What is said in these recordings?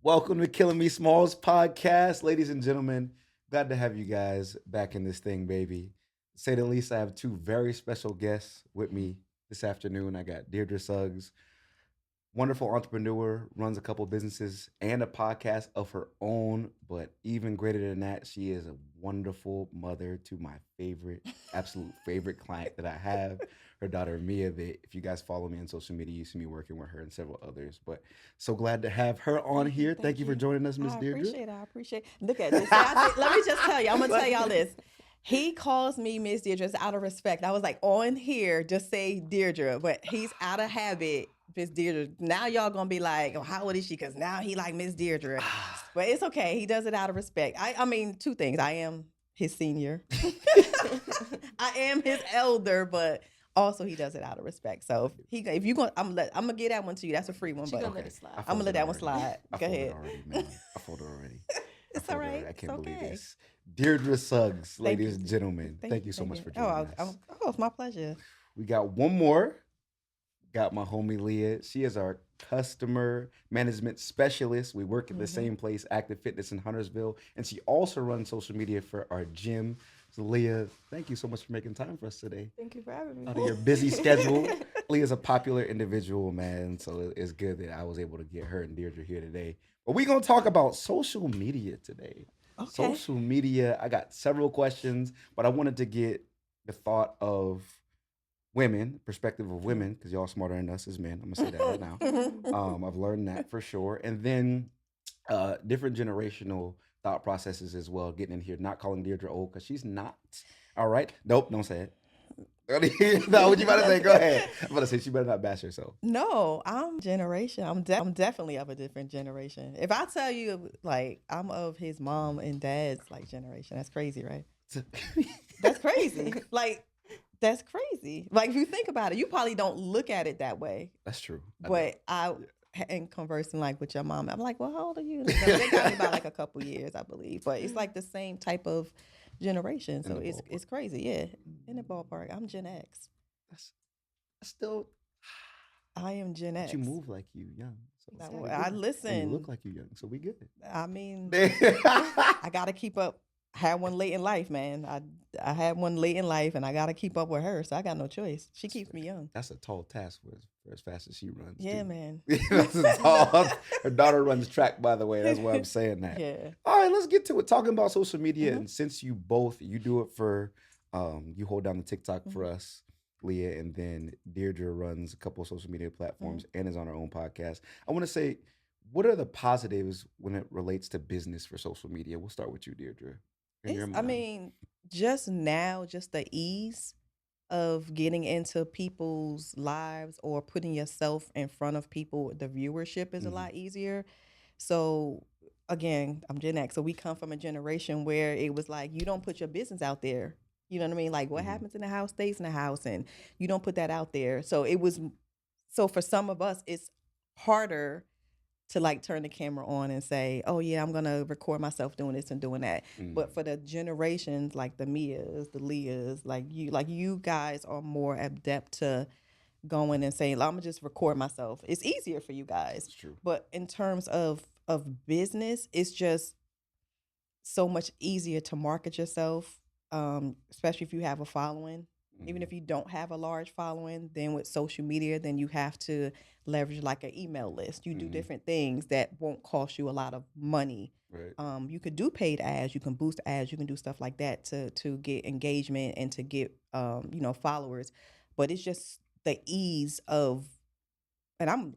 Welcome to Killing Me Smalls podcast, ladies and gentlemen. Glad to have you guys back in this thing, baby. To say the least, I have two very special guests with me this afternoon. I got Deirdre Suggs, wonderful entrepreneur, runs a couple businesses and a podcast of her own. But even greater than that, she is a wonderful mother to my favorite, absolute favorite client that I have, her daughter Mia. That if you guys follow me on social media, you see me working with her and several others. But so glad to have her on Thank you, here. Thank thank you for you. joining us, Miss I Deirdre. appreciate it. I appreciate. Look at this. Let me just tell you. I'm gonna tell y'all this. He calls me Miss Deirdre just out of respect. I was like, on here, just say Deirdre, but he's out of habit, Miss Deirdre. Now y'all gonna be like, oh, how old is she? Because now he like Miss Deirdre. But it's okay. He does it out of respect. I mean, two things. I am his senior. I am his elder, but also he does it out of respect. So if you going, I'm gonna get that one to you. That's a free one. She But gonna let it slide. I I'm gonna folded let that one already. slide. I Go folded ahead. already, man. I folded already. It's I all folded right. already. I It's can't believe okay. this. Deirdre Suggs, Thank ladies you. and gentlemen. Thank you so much for joining us. Oh, it's my pleasure. We got one more. Got my homie Leah. She is our customer management specialist. We work at the same place, Active Fitness in Huntersville, and she also runs social media for our gym. So Leah, thank you so much for making time for us today. Thank you for having me. Out of your busy schedule, Leah's a popular individual, man. So it's good that I was able to get her and Deirdre here today. But we're gonna talk about social media today. Okay. Social media. I got several questions, but I wanted to get the thought of women, perspective of women, because y'all smarter than us as men. I'm gonna say that right now. I've learned that for sure. And then different generational thought processes as well. Getting in here, not calling Deirdre old because she's not. All right. Nope, don't say it. No, what you about to say? Go ahead. I'm about to say she better not bash herself. No, I'm generation. I'm definitely of a different generation. If I tell you, like, I'm of his mom and dad's like generation, that's crazy, right? That's crazy. Like, that's crazy. Like, if you think about it, you probably don't look at it that way. That's true. But and conversing like with your mom, I'm like, well, how old are you? They got me by like a couple years, I believe. But it's like the same type of generation, so it's crazy. Yeah, in the ballpark. I'm Gen X. That's still. I am Gen But X. you move like you young. So That it's wa- good. I And you listen. look like you young, so we good. I mean, That's I gotta keep up. Had one late in life, man. I had one late in life, and I gotta keep up with her, so I got no choice. She keeps me young. a tall task for as fast as she runs. Yeah, too. man. That's a tall. Her daughter runs track, by the way. That's why I'm saying that. Yeah. All right, let's get to it. Talking about social media, Mhm. and since you do it for, you hold down the TikTok for us, Leah, and then Deirdre runs a couple of social media platforms and is on her own podcast. I want to say, what are the positives when it relates to business for social media? We'll start with you, Deirdre. In your I mind. mean, just now, just the ease of getting into people's lives or putting yourself in front of people, the viewership is a lot easier. So again, I'm Gen X, so we come from a generation where it was like you don't put your business out there. You know what I mean? Like what happens in the house stays in the house, and you don't put that out there. So it was. So for some of us, it's harder to like turn the camera on and say, "Oh yeah, I'm gonna record myself doing this and doing that." But for the generations like the Mias, the Leahs, like you guys are more adept to going and saying, "I'm gonna just record myself." It's easier for you guys. It's true. But in terms of business, it's just so much easier to market yourself, especially if you have a following. Even if you don't have a large following, then with social media, then you have to leverage like an email list. You do different things that won't cost you a lot of money. Right. You could do paid ads, you can boost ads, you can do stuff like that to get engagement and to get followers. But it's just the ease of, and I'm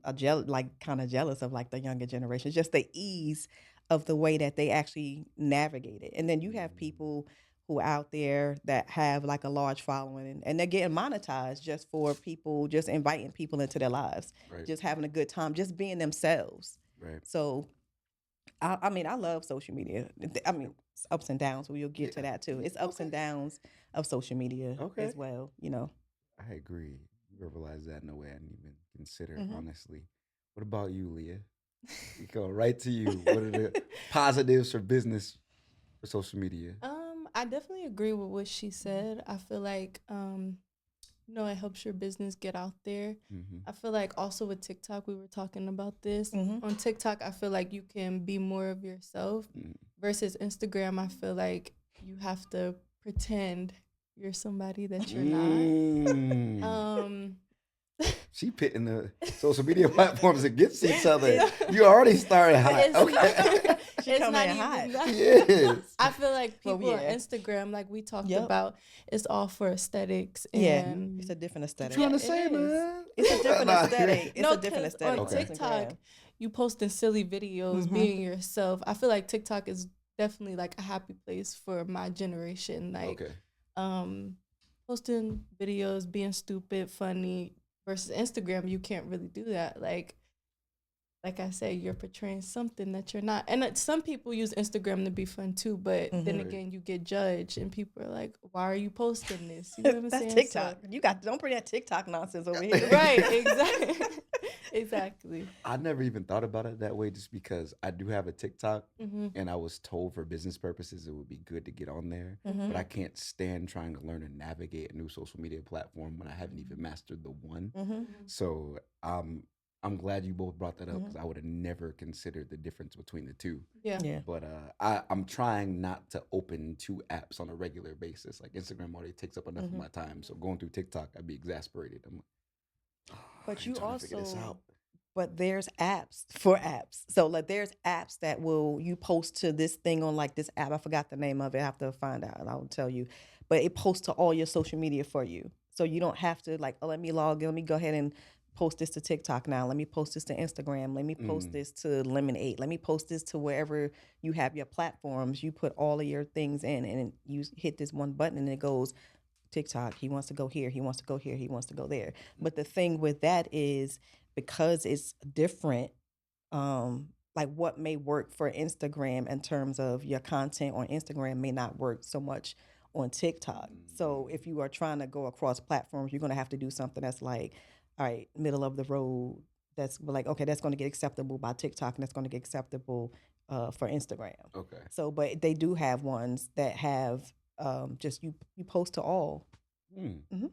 kind of jealous of like the younger generation. It's just the ease of the way that they actually navigate it. And then you have people who are out there that have like a large following, and they're getting monetized just for people, just inviting people into their lives, Right. just having a good time, just being themselves. Right. So, I mean, I love social media. I mean, it's ups and downs. We'll get to that too. It's ups and downs of social media as well. I agree. You verbalize that in a way I didn't even consider, honestly. What about you, Leah? We go right to you. What are the positives for business for social media? I definitely agree with what she said. I feel like it helps your business get out there. Mm-hmm. I feel like also with TikTok, we were talking about this. Mhm. On TikTok, I feel like you can be more of yourself versus Instagram. I feel like you have to pretend you're somebody that you're not. She pitting the social media platforms against each other. It's- You already started hot. It's Okay. She it's coming not in even hot. that. Yes. I feel like Well, people on yeah. Instagram, like we talked Yep. about, it's all for aesthetics. Yeah, And it's a different I'm aesthetic. trying to it say, is. man. It's a different Nah. aesthetic. It's No, a different 'cause aesthetic on on TikTok, Instagram. you posting silly videos, Mhm. being yourself. I feel like TikTok is definitely like a happy place for my generation. Like, Okay. posting videos, being stupid, funny, versus Instagram, you can't really do that. Like I said, you're portraying something that you're not. And some people use Instagram to be fun too, but then Mhm. again, you get judged and people are like, why are you posting this? You know what I'm That's saying? TikTok. Don't bring that TikTok nonsense over here. Right, exactly. Exactly. I never even thought about it that way just because I do have a TikTok Mm-hmm. and I was told for business purposes it would be good to get on there. Mhm. But I can't stand trying to learn and navigate a new social media platform when I haven't even mastered the one. Mhm. So I'm glad you both brought that up Mhm. because I would have never considered the difference between the two. Yeah. Yeah. But I'm trying not to open two apps on a regular basis. Like Instagram already takes up enough of Mhm. my time. So going through TikTok, I'd be exasperated. I'm like, But I you ain't trying to figure this also, out. but there's apps for apps. So like there's apps that will you post to this thing on like this app. I forgot the name of it. I have to find out and I'll tell you. But it posts to all your social media for you. So you don't have to like, oh, let me log in. Let me go ahead and post this to TikTok now. Let me post this to Instagram. Let me post this to Lemonade. Let me post this to wherever you have your platforms. You put all of your things in and you hit this one button and it goes TikTok. He wants to go here. He wants to go here. He wants to go there. But the thing with that is because it's different, like what may work for Instagram in terms of your content on Instagram may not work so much on TikTok. So if you are trying to go across platforms, you're going to have to do something that's like, all right, middle of the road. That's like, okay, that's going to get acceptable by TikTok and that's going to get acceptable for Instagram. Okay. So, but they do have ones that have just you post to all. Mhm.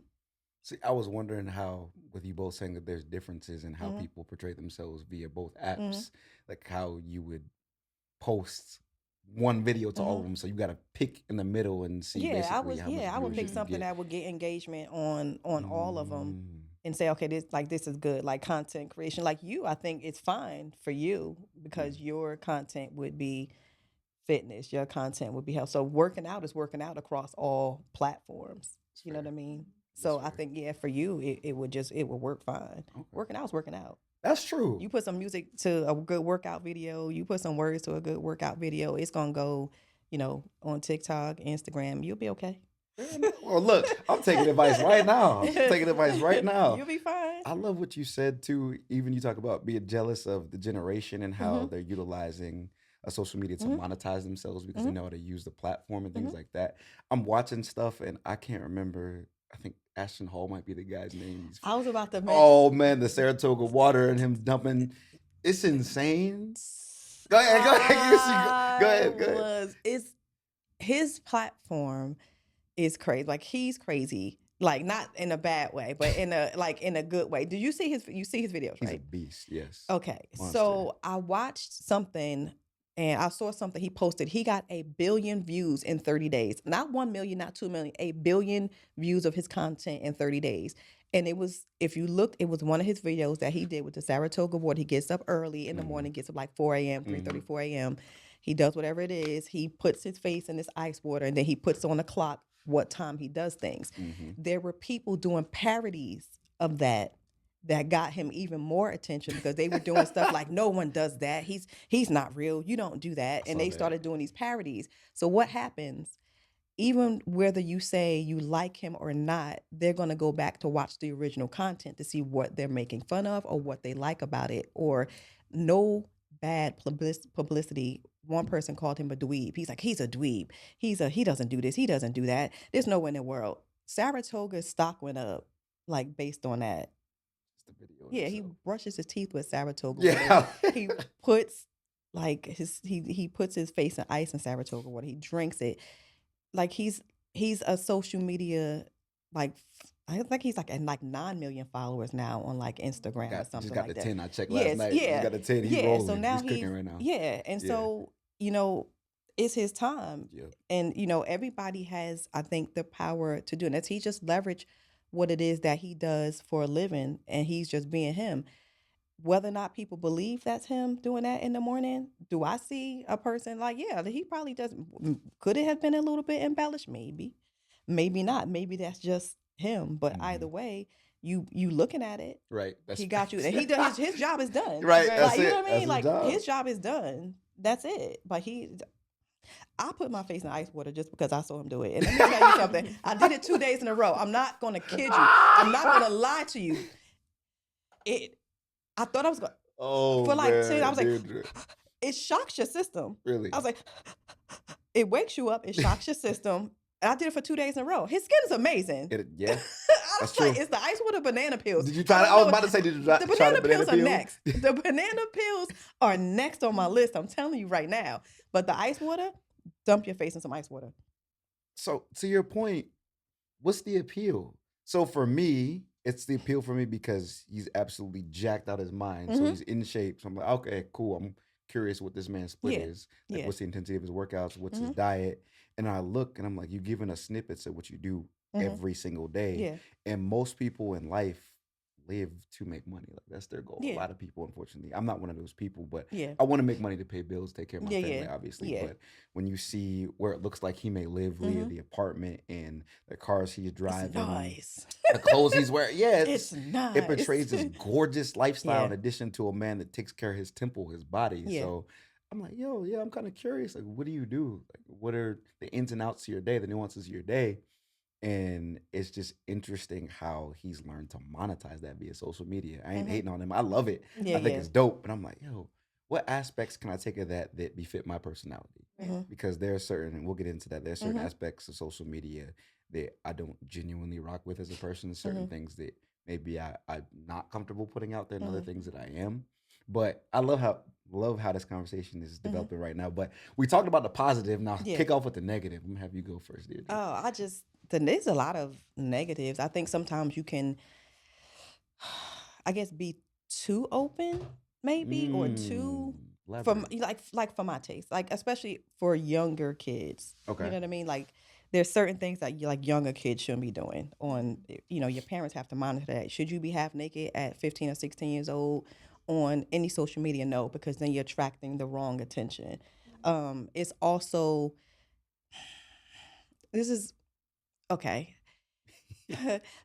See, I was wondering how, with you both saying that there's differences in how Mhm. people portray themselves via both apps, like how you would post one video to all of them. So you got to pick in the middle and see Yeah, basically I was. how much Yeah, I would viewership pick you something get. that would get engagement on all of them Mm. and say, okay, this is good. Like content creation, like you, I think it's fine for you because your content would be fitness. Your content would be health. So working out is working out across all platforms. That's You know what fair. I mean? That's So I fair. think yeah, for you, it would work fine. Okay. Working out is working out. That's true. You put some music to a good workout video, you put some words to a good workout video, it's gonna go, on TikTok, Instagram, you'll be okay. Well, look, I'm taking advice right now. I'm taking advice right now. You'll be fine. I love what you said too. Even you talk about being jealous of the generation and how Mhm. they're utilizing a social media to Mhm. monetize themselves because they Mhm. know how to use the platform and things Mhm. like that. I'm watching stuff and I can't remember. I think Ashton Hall might be the guy's name. I was about to mention. Oh man, the Saratoga water and him dumping. It's insane. Go ahead. Go ahead. It's his platform is crazy. Like he's crazy. Like not in a bad way, but in a good way. Did you see his videos, He's a right? beast. Yes. Okay. Monster. So I watched something and I saw something he posted. He got 1 billion views in 30 days. Not 1 million, not 2 million, 1 billion views of his content in 30 days. And it was, if you looked, it was one of his videos that he did with the Saratoga water. He gets up early in the morning, gets up like 4 a.m., 3:30, 4 a.m. He does whatever it is. He puts his face in this ice water and then he puts on the clock what time he does things. There were people doing parodies of that got him even more attention because they were doing stuff like no one does that. He's not real. You don't do that. And they started doing these parodies. So what happens? Even whether you say you like him or not, they're going to go back to watch the original content to see what they're making fun of or what they like about it. Or no bad publicity. One person called him a dweeb. He's like, he's a dweeb. He doesn't do this. He doesn't do that. There's no way in the world. Saratoga's stock went up like based on that. The video Yeah, he itself. brushes his teeth with Saratoga Yeah. water. He puts like he puts his face in ice in Saratoga water. He drinks it. Like he's a social media like I think he's like at like 9 million followers now on like Instagram or Got just something got the like that. 10. I checked last Yes, night. Just yeah, got the 10. He yeah. So rolling. now He's cooking right now. and Yeah. so it's his time, Yep. and everybody has, I think, the power to do it. And he just leverage what it is that he does for a living, and he's just being him. Whether or not people believe that's him doing that in the morning, do I see a person like, yeah, he probably doesn't. Could it have been a little bit embellished? Maybe, maybe not. Maybe that's just him. But either way, you looking at it, Right. That's he got you, and he does his job is done. right. Right. That's Like, you it. know what I That's mean? his Like job. his job is done. That's it. But I put my face in ice water just because I saw him do it. And let me tell you something. I did it 2 days in a row. I'm not gonna kid you. I'm not gonna lie to you. I thought I was going. Oh, For like man, 10, I was like, Deirdre. it shocks your system. Really? I was like, it wakes you up, it shocks your system. And I did it for 2 days in a row. His skin is amazing. Yeah. I That's was like, true. it's the ice with the banana pills. Did you try? don't I was know about to say, did you try the try banana the pills banana are peel? next. The banana pills are next on my list. I'm telling you right now. But the ice water, dump your face in some ice water. So to your point, what's the appeal? So for me, it's the appeal for me because he's absolutely jacked out his mind. So Mhm. he's in shape. So I'm like, okay, cool. I'm curious what this man's split Yeah, is. Like, yeah. what's the intensity of his workouts? What's his Mhm. diet? And I look and I'm like, you're giving us snippets of what you do Mhm. every single day. Yeah. And most people in life live to make money. Like that's their goal. A Yeah. lot of people, unfortunately. I'm not one of those people, but Yeah. I want to make money to pay bills, take care of my Yeah, family, yeah, obviously. yeah. But when you see where it looks like he may live via Mhm. the apartment and the cars he's It's driving, nice. the clothes he's wearing, yeah, It's nice. it portrays this gorgeous lifestyle in Yeah. addition to a man that takes care of his temple, his body. Yeah. So I'm like, yo, yeah, I'm kind of curious. Like, what do you do? Like, what are the ins and outs of your day, the nuances of your day? And it's just interesting how he's learned to monetize that via social media. I ain't Mhm. hating on him. I love it. Yeah, I think yeah. it's dope. But I'm like, yo, what aspects can I take of that that befit my personality? Mhm. Because there are certain, and we'll get into that, there's certain Mhm. aspects of social media that I don't genuinely rock with as a person, certain Mhm. things that maybe I'm not comfortable putting out there, and other Mhm. things that I am. But I love how this conversation is Mhm. developing right now. But we talked about the positive. Now Yeah. kick off with the negative. I'm gonna have you go first, Deirdre. Oh, there's a lot of negatives. I think sometimes you can, I guess, be too open, maybe, or too from Elaborate. like for my taste, like especially for younger kids. You Okay. know what I mean? Like there's certain things that like younger kids shouldn't be doing. Your parents have to monitor that. Should you be half naked at 15 or 16 years old on any social media? No, because then you're attracting the wrong attention. It's also this is okay.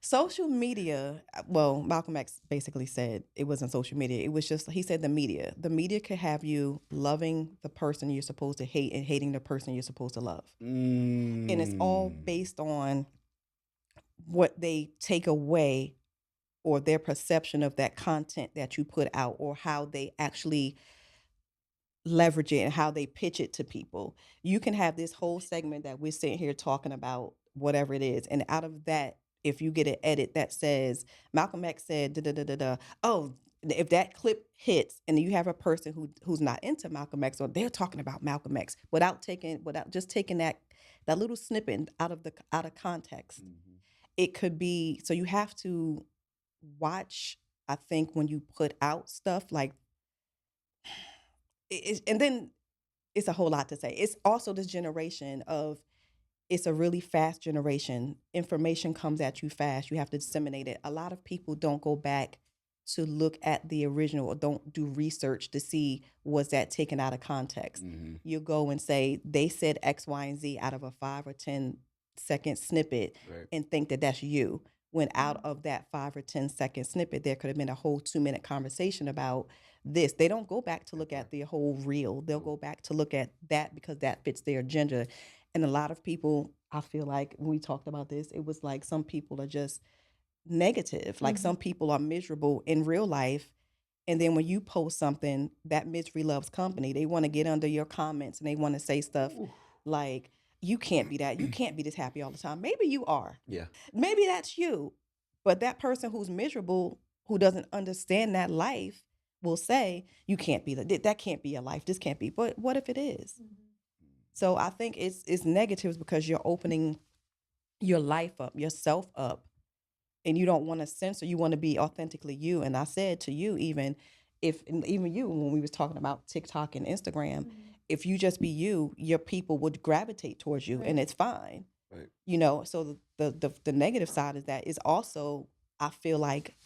Social media, well, Malcolm X basically said it wasn't social media. It was just, he said the media. The media could have you loving the person you're supposed to hate and hating the person you're supposed to love. And it's all Mm. based on what they take away or their perception of that content that you put out or how they actually leverage it and how they pitch it to people. You can have this whole segment that we're sitting here talking about whatever it is, and out of that, if you get an edit that says Malcolm X said da da da da da, oh, if that clip hits and you have a person who's not into Malcolm X or they're talking about Malcolm X without just taking that little snippet out of context, Mhm. it could be, so you have to watch. I think when you put out stuff like and then it's a whole lot to say. It's also this generation of, it's a really fast generation. Information comes at you fast. You have to disseminate it. A lot of people don't go back to look at the original or don't do research to see was that taken out of context. Mhm. You go and say they said X, Y, and Z out of a 5 or 10-second snippet Right. and think that that's you. When out of that 5 or 10-second snippet, there could have been a whole 2-minute conversation about this. They don't go back to look at the whole reel. They'll go back to look at that because that fits their agenda. And a lot of people, I feel like when we talked about this, it was like some people are just negative. Like some people are miserable in real life. And then when you post something, that misery loves company. They want to get under your comments and they want to say stuff Ooh. like, you can't be that. You can't be this happy all the time. Maybe you are. Yeah. Maybe that's you. But that person who's miserable, who doesn't understand that life, will say, you can't be that can't be your life. This can't be. But what if it is? So I think it's negatives because you're opening your life up, yourself up and you don't want to censor, you want to be authentically you. And I said to you, even you, when we was talking about TikTok and Instagram, if you just be you, your people would gravitate towards you, and Right. it's fine. Right. You know, so the negative side of that is also, I feel like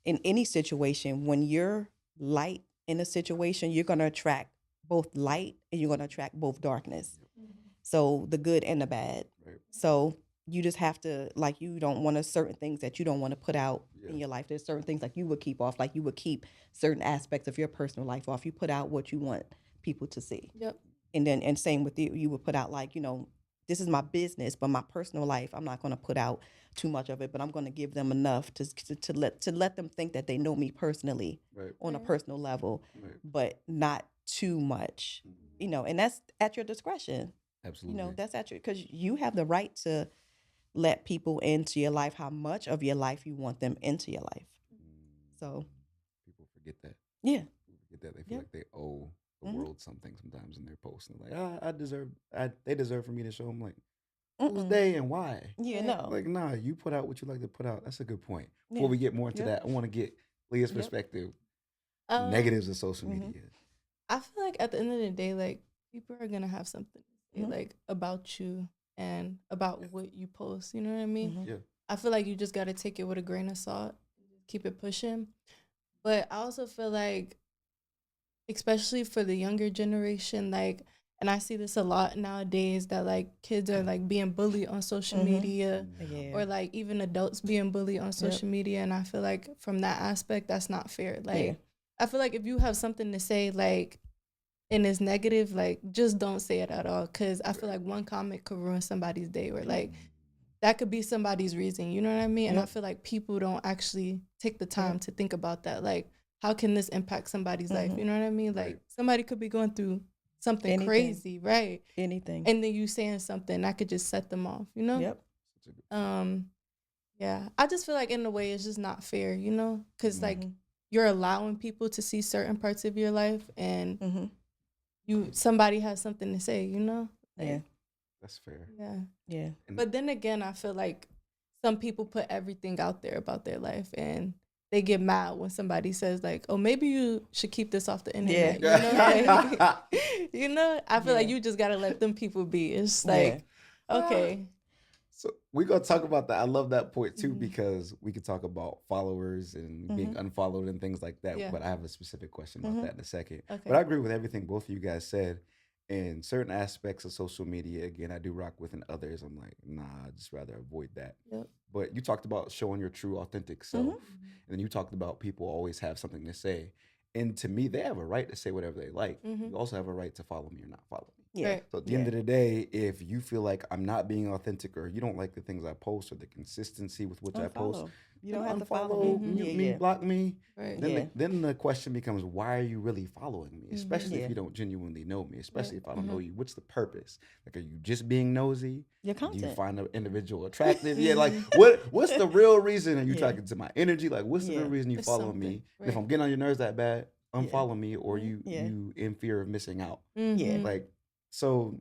in any situation, when you're light in a situation, you're going to attract both light and you're going to attract both darkness. So the good and the bad. Right. So you just have to, like, you don't want to, certain things that you don't want to put out Yeah. in your life. There's certain things like you would keep off, like you would keep certain aspects of your personal life off. You put out what you want people to see. Yep. And same with you, you would put out, like, you know, this is my business, but my personal life, I'm not going to put out too much of it, but I'm going to give them enough to let them think that they know me personally Right. on a Right. personal level, Right. but not too much, you know, and that's at your discretion. Absolutely. You know, that's at your, because you have the right to let people into your life, how much of your life you want them into your life. So, People forget that. yeah. People forget that. They feel Yeah. like they owe the Mhm. world something sometimes in their posts. And they're like, they deserve for me to show them, like, who's Mm-mm. they and why? Yeah, Right. no. Like, nah, you put out what you like to put out. That's a good point. Before Yeah. we get more into Yep. that, I want to get Leah's Yep. perspective. Um, Negatives of social Mhm. media. I feel like at the end of the day, like, people are gonna have something to say, Mhm. like, about you and about what you post. You know what I mean? Mhm. Yeah. I feel like you just gotta take it with a grain of salt, keep it pushing. But I also feel like, especially for the younger generation, like, and I see this a lot nowadays, that like kids are like being bullied on social Mhm. media, Yeah. or like even adults being bullied on social media. And I feel like from that aspect, that's not fair. Like, Yeah. I feel like if you have something to say, like, and it's negative, like, just don't say it at all. Cause I feel like one comment could ruin somebody's day, or like that could be somebody's reason. You know what I mean? And I Yep. feel like people don't actually take the time to think about that. Like, how can this impact somebody's life? Mhm. You know what I mean? Like, Right. somebody could be going through something Anything. crazy, right? Anything. And then you saying something that could just set them off, you know? Yep. Such a good Yeah. I just feel like in a way it's just not fair, you know? Because like Mhm. you're allowing people to see certain parts of your life, and Mhm. somebody has something to say, you know? Like, Yeah. That's fair. Yeah. Yeah. And But then again, I feel like some people put everything out there about their life, and they get mad when somebody says like, "Oh, maybe you should keep this off the internet." You know, like, you know. I feel like Yeah. you just gotta let them people be. It's Yeah. like, okay, So we're gonna talk about that. I love that point too, Mhm. because we could talk about followers and being Mhm. unfollowed and things like that. Yeah. But I have a specific question about Mhm. that in a second. okay, But I agree with everything both of you guys said. In certain aspects of social media, again, I do rock with, and others, I'm like, nah, I'd just rather avoid that. Yep. But you talked about showing your true, authentic self, and then you talked about people always have something to say. And to me, they have a right to say whatever they like. Mhm. You also have a right to follow me or not follow me. Yeah. Right. So at the end of the day, if you feel like I'm not being authentic, or you don't like the things I post, or the consistency with which I post, Unfollow. You don't then have to follow unfollow, me. mute Yeah, me, yeah. block me. right, Then, Yeah. then the question becomes, why are you really following me? Especially Yeah. if you don't genuinely know me, especially if I don't know Mhm. you. What's the purpose? Like, are you just being nosy? Your Do you content. find an individual attractive? Yeah, like what's the real reason? Are you Yeah. talking to my energy? Like, what's the Yeah. real reason you It's follow something, me? And if right. I'm getting on your nerves that bad, Yeah. unfollow me, or Mhm. Yeah. you in fear of missing out. Mhm. Like, so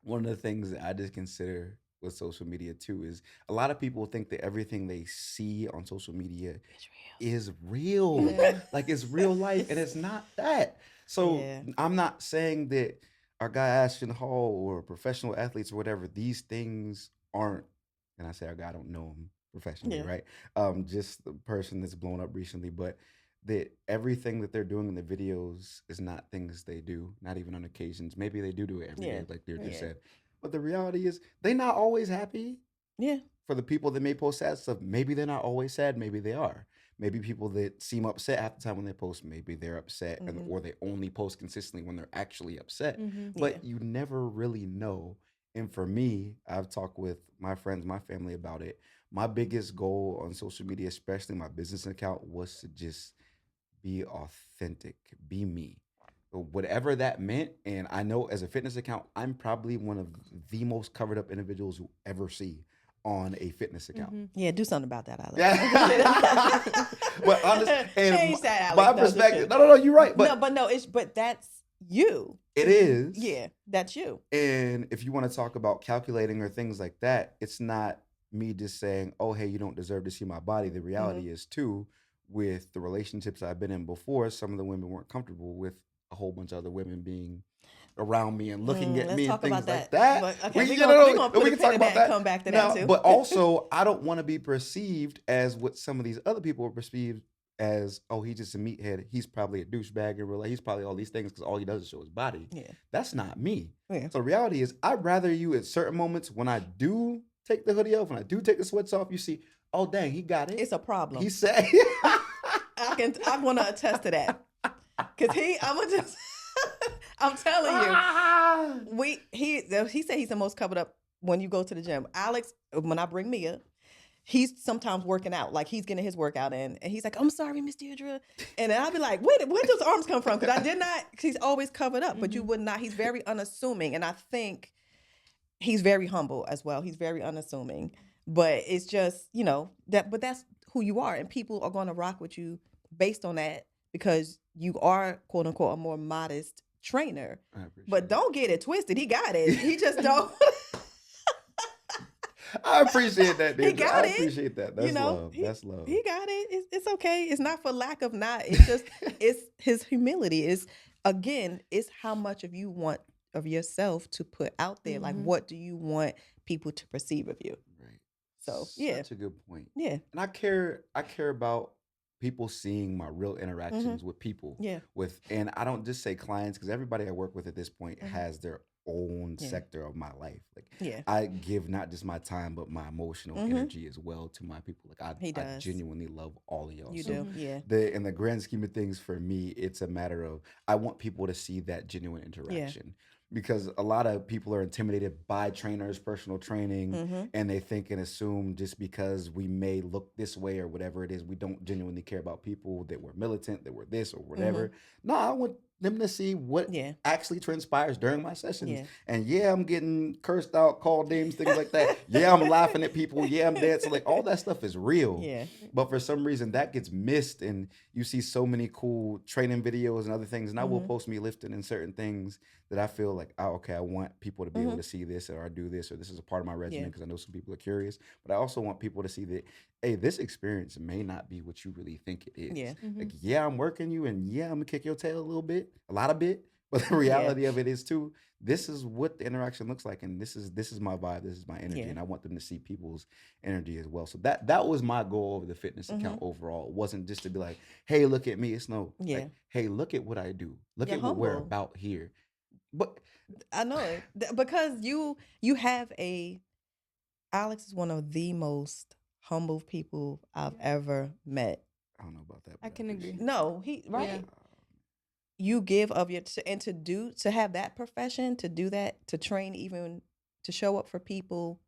one of the things that I just consider with social media too is a lot of people think that everything they see on social media is real. Yeah. Like, it's real life, and it's not that. So Yeah. I'm not saying that our guy Ashton Hall or professional athletes or whatever, these things aren't, and I say our guy, I don't know him professionally, Yeah. right? Just the person that's blown up recently, but that everything that they're doing in the videos is not things they do, not even on occasions. Maybe they do it every day, Yeah. like Deirdre Yeah. said. But the reality is, they're not always happy. Yeah. For the people that may post sad stuff, maybe they're not always sad, maybe they are. Maybe people that seem upset half the time when they post, maybe they're upset, Mhm. or they only post consistently when they're actually upset. Mhm. But you never really know. And for me, I've talked with my friends, my family about it. My biggest goal on social media, especially my business account, was to just be authentic, be me. So whatever that meant. And I know as a fitness account, I'm probably one of the most covered up individuals you ever see on a fitness account. Mhm. Yeah. Do something about that, Alex. Yeah. But honest, and Change that, Alex. my No, just perspective, kidding. no, you're right. But but that's you. it is. Yeah. That's you. And if you want to talk about calculating or things like that, it's not me just saying, oh, hey, you don't deserve to see my body. The reality is, too, with the relationships I've been in before, some of the women weren't comfortable with a whole bunch of other women being around me and looking at Let's me and talk about things like that. that. But okay, We, we're you gonna, know, we gonna put we a can pin talk in about that and that. come back to Now, that too. but also, I don't want to be perceived as what some of these other people are perceived as. Oh, he's just a meathead. He's probably a douchebag in real life. He's probably all these things because all he does is show his body. Yeah. That's not me. Yeah. So the reality is, I'd rather you at certain moments when I do take the hoodie off, when I do take the sweats off, you see, oh dang, he got it. It's a problem. He said, I want to attest to that. Cause I'm telling you, he said he's the most covered up when you go to the gym. Alex, when I bring Mia, he's sometimes working out, like he's getting his workout in, and he's like, "I'm sorry, Miss Deirdre," and then I'll be like, "Where those arms come from?" Because I did not. Cause he's always covered up, but you would not. He's very unassuming, and I think he's very humble as well. He's very unassuming, but it's just that. But that's who you are, and people are going to rock with you based on that because you are quote unquote a more modest trainer. But don't get it twisted. He got it. He just don't. I appreciate that, dude. He got I it. appreciate that. That's love. That's love. He got it. It's okay. It's not for lack of not. It's just it's his humility. It's how much of you want of yourself to put out there. Like what do you want people to perceive of you? Right. So yeah. Such a good point. Yeah. And I care about people seeing my real interactions with people. Yeah. And I don't just say clients, because everybody I work with at this point has their own sector of my life. Like I give not just my time, but my emotional energy as well to my people. Like I genuinely love all of y'all. You do. Yeah. In the grand scheme of things, for me, it's a matter of I want people to see that genuine interaction. Because a lot of people are intimidated by trainers, personal training, and they think and assume just because we may look this way or whatever it is, we don't genuinely care about people, that we're militant, that we're this or whatever. No, I want them to see what actually transpires during my sessions. And I'm getting cursed out, called names, things like that. I'm laughing at people. I'm dancing. Like all that stuff is real. But for some reason that gets missed, and you see so many cool training videos and other things. And I will post me lifting in certain things that I feel like, I want people to be able to see this, or I do this, or this is a part of my regimen because I know some people are curious. But I also want people to see that, hey, this experience may not be what you really think it is. Like, I'm working you, and I'm gonna kick your tail a lot of bit. But the reality of it is too, this is what the interaction looks like, and this is my vibe, this is my energy, and I want them to see people's energy as well. So that was my goal of the fitness account overall. It wasn't just to be like, hey, look at me. It's like, hey, look at what I do. Look at what we're about here. But I know it because you have Alex is one of the most humble people I've ever met. I don't know about that. I can agree. No, you give of your and to have that profession, to do that, to train, even to show up for people,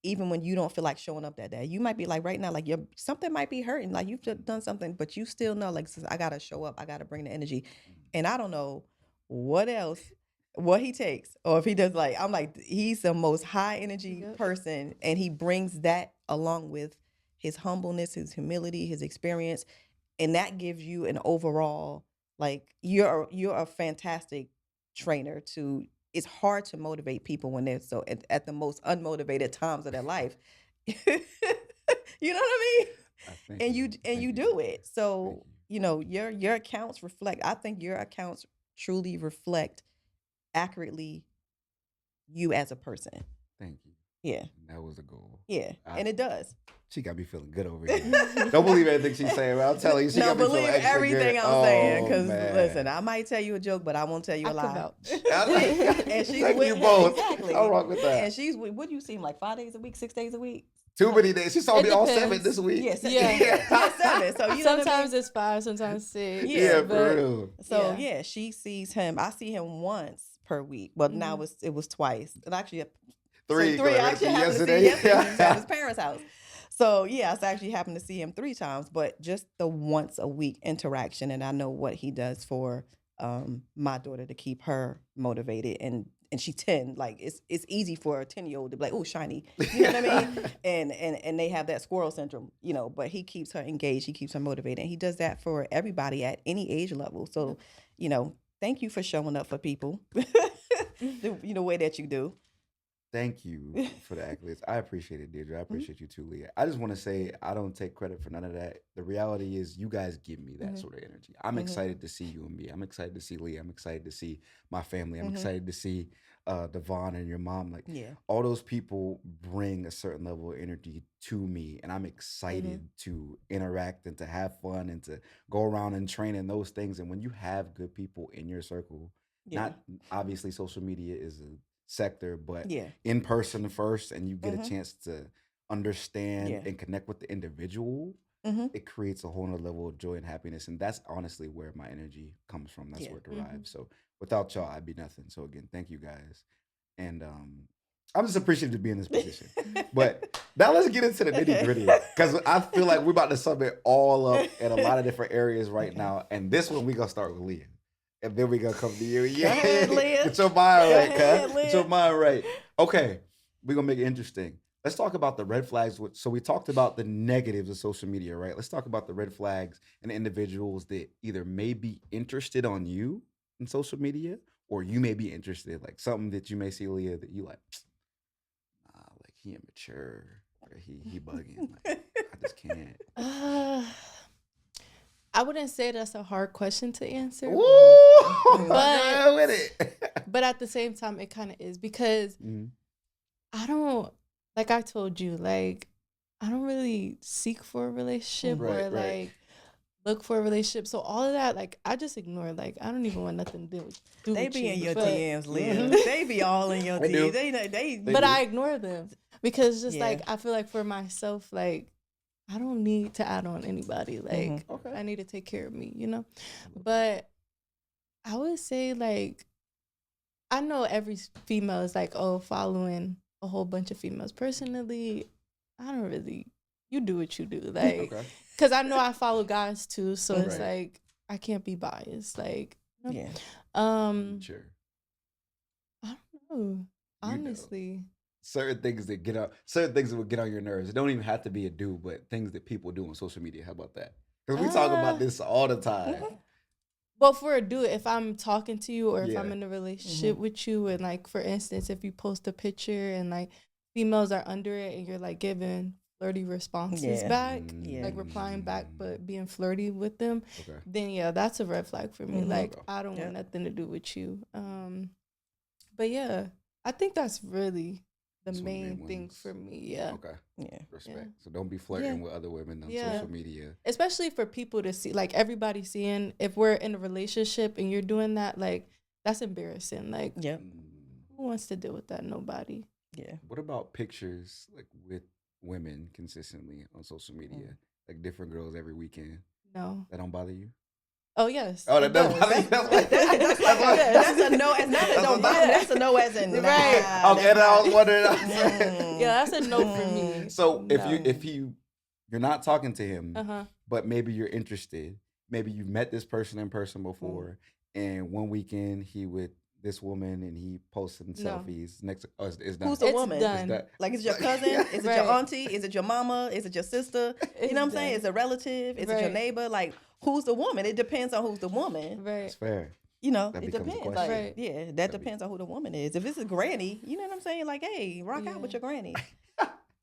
even when you don't feel like showing up that day. You might be like right now, like something might be hurting, like you've done something, but you still know, like, I gotta show up, I gotta bring the energy, and I don't know what he takes, or if he does. Like, I'm like, he's the most high energy person, and he brings that along with his humbleness, his humility, his experience, and that gives you an overall, like, you're a fantastic trainer. It's hard to motivate people when they're so at the most unmotivated times of their life. You know what I mean? And you do it. So your accounts reflect. I think your accounts truly reflect accurately you as a person. Thank you. Yeah. That was the goal. Yeah. And it does. She got me feeling good over here. Don't believe anything she's saying. I'm telling you, she got me feeling extra everything good. I'm saying. Because listen, I might tell you a joke, but I won't tell you a lie. And she's Thank you both. Exactly. I'm wrong with that. And she's what do you seem like 5 days a week, 6 days a week? Too many days. She saw me all 7 this week. Yeah, 7. So sometimes it's 5, sometimes 6. Yeah, for real. So she sees him. I see him once per week. But now it was twice. And actually 3. I actually happened to see him yesterday at his parents' house. So I actually happened to see him 3 times, but just the once a week interaction, and I know what he does for my daughter to keep her motivated, and she's 10. Like it's easy for a 10-year-old to be like, oh, shiny, you know what I mean? And they have that squirrel syndrome, but he keeps her engaged, he keeps her motivated, and he does that for everybody at any age level. So thank you for showing up for people, the way that you do. Thank you for the accolades. I appreciate it, Deirdre. I appreciate you too, Leah. I just want to say I don't take credit for none of that. The reality is you guys give me that sort of energy. I'm excited to see you and me. I'm excited to see Leah. I'm excited to see my family. I'm excited to see Devon and your mom. Like Yeah. all those people bring a certain level of energy to me. And I'm excited to interact and to have fun and to go around and train in those things. And when you have good people in your circle, Yeah. not obviously social media is a sector, but Yeah. in person first, and you get a Mhm. chance to understand Yeah. and connect with the individual, Mhm. it creates a whole nother level of joy and happiness. And that's honestly where my energy comes from. That's Yeah. where it derives. So without y'all, I'd be nothing. So again, thank you guys. And I'm just appreciative to be in this position. But now let's get into the nitty gritty because I feel like we're about to sum it all up in a lot of different areas right Okay. now. And this one, we're going to start with Leah. And then we're going to come to you. Go ahead, Leah. Get your mind Go right, ahead, cuz. Get your Leah. mind right. Okay, we're going to make it interesting. Let's talk about the red flags. So we talked about the negatives of social media, right? Let's talk about the red flags and individuals that either may be interested on you in social media or you may be interested, like something that you may see, Leah, that you like, nah, like he immature or he bugging. Like, I just can't. I wouldn't say that's a hard question to answer, Woo! But- Go with it. but at the same time, it kind of is because Mhm. I don't, like I told you, like I don't really seek for a relationship Right, or right. like look for a relationship. So all of that, like I just ignore. Like I don't even want nothing to do They with be you. in your But- DMs, Leah. Mhm. They be all in your They do. DMs. They They But do. I ignore them because just Yeah. like I feel like for myself, like I don't need to add on anybody. Like Mhm. Okay. I need to take care of me, you know? But I would say like I know every female is like, oh, following a whole bunch of females. Personally, I don't really, you do what you do. Like, Okay. because I know I follow guys too. So it's Right. like I can't be biased. Like, you know? Yeah. Sure. I don't know. You know. Honestly. Certain things that would get on your nerves. It don't even have to be a dude, but things that people do on social media. How about that? Because we talk about this all the time. Well, for a dude, if I'm talking to you or if I'm Yeah. in a relationship with you, and like for instance, if you post a picture and like females are under it and you're like giving flirty responses Yeah. back, Yeah. like replying back but being flirty with them, Okay. then yeah, that's a red flag for me. Mhm. Like Okay. I don't Yeah. want nothing to do with you. But yeah, I think that's really the That's one of the main main thing ones. for me. Yeah. Okay. Yeah. Respect. So don't be flirting Yeah. with other women on Yeah. social media. Especially for people to see, like everybody seeing, if we're in a relationship and you're doing that, like that's embarrassing. Like Yep. who wants to deal with that? Nobody. Yeah. What about pictures like with women consistently on social media? Like different girls every weekend. No. That don't bother you? Oh yes. Oh, it that doesn't does. bother you? That's what- That's like that's a no. It's not a That's don't a bother. no. That's a no as in nah. Right. Okay, and I was wondering. Mm. Yeah, that's a no for me. So if No. you're not talking to him, Uh-huh. but maybe you're interested, maybe you've met this person in person before, and one weekend he with this woman and he posting No. selfies. Next, it's done. Who's the It's woman? done. that- Like, is it your cousin? Is it Right. your auntie? Is it your mama? Is it your sister? You know what I'm saying? Is it a relative? Is it your Right. neighbor? Like, who's the woman? It depends on who's the woman. Right. It's fair. You know, That it becomes a depends. question. Like, Right. yeah, that That depends on who the woman is. If it's a granny, you know what I'm saying? Like, hey, rock out with Yeah. your granny.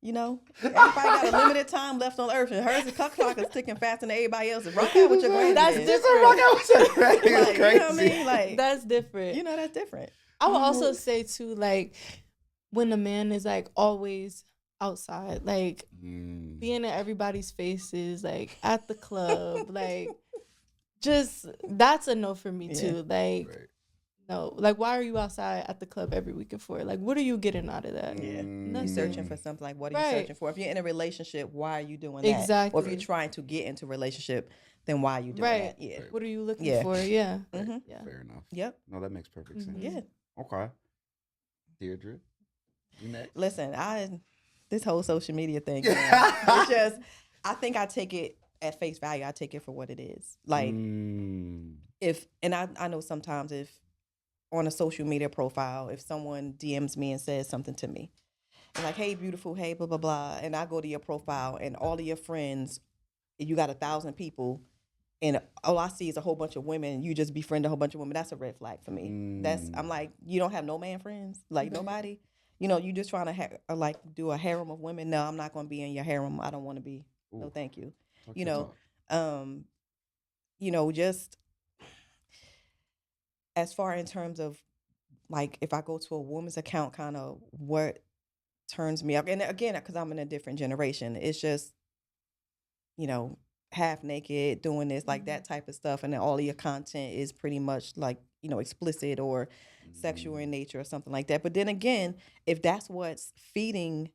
You know, everybody got a limited time left on earth, and hers, the clock is ticking faster than everybody else's. Rock out with your granny. That's then. different. Rock out with your granny is Like, you know what I crazy. mean? Like, That's different. you know, that's different. I would also say too, like when a man is like always outside, like being in everybody's faces, like at the club, like just that's a no for me Yeah. too. Like Right. no, like why are you outside at the club every weekend for? Like what are you getting out of that? Yeah. Nothing. You're searching for something like, what are you Right. searching for? If you're in a relationship, why are you doing that? Or if Exactly. you're trying to get into a relationship, then why are you doing Right. that? Yeah. What are you looking Yeah. for? Yeah. Mhm. Yeah. Fair enough. Yep. No, that makes perfect sense. Mhm. Yeah. Okay. Deirdre, you next. Listen, this whole social media thing, man, it's just, I think I take it at face value. I take it for what it is. Like, and I know sometimes if on a social media profile, if someone DMs me and says something to me, and like, hey, beautiful, hey, blah, blah, blah, and I go to your profile and all of your friends, you got 1,000 people, and all I see is a whole bunch of women, and you just befriend a whole bunch of women, that's a red flag for me. I'm like, you don't have no man friends? Like, nobody? you just trying to like do a harem of women. No, I'm not going to be in your harem. I don't want to be. No, Ooh, thank you. talk You your know, talk. um, just as far in terms of like if I go to a woman's account, kind of what turns me up, and again, because I'm in a different generation, it's just you know, half naked, doing this, like that type of stuff. And then all of your content is pretty much like, explicit or sexual in Mm, nature or something like that. But then again, if that's what's feeding,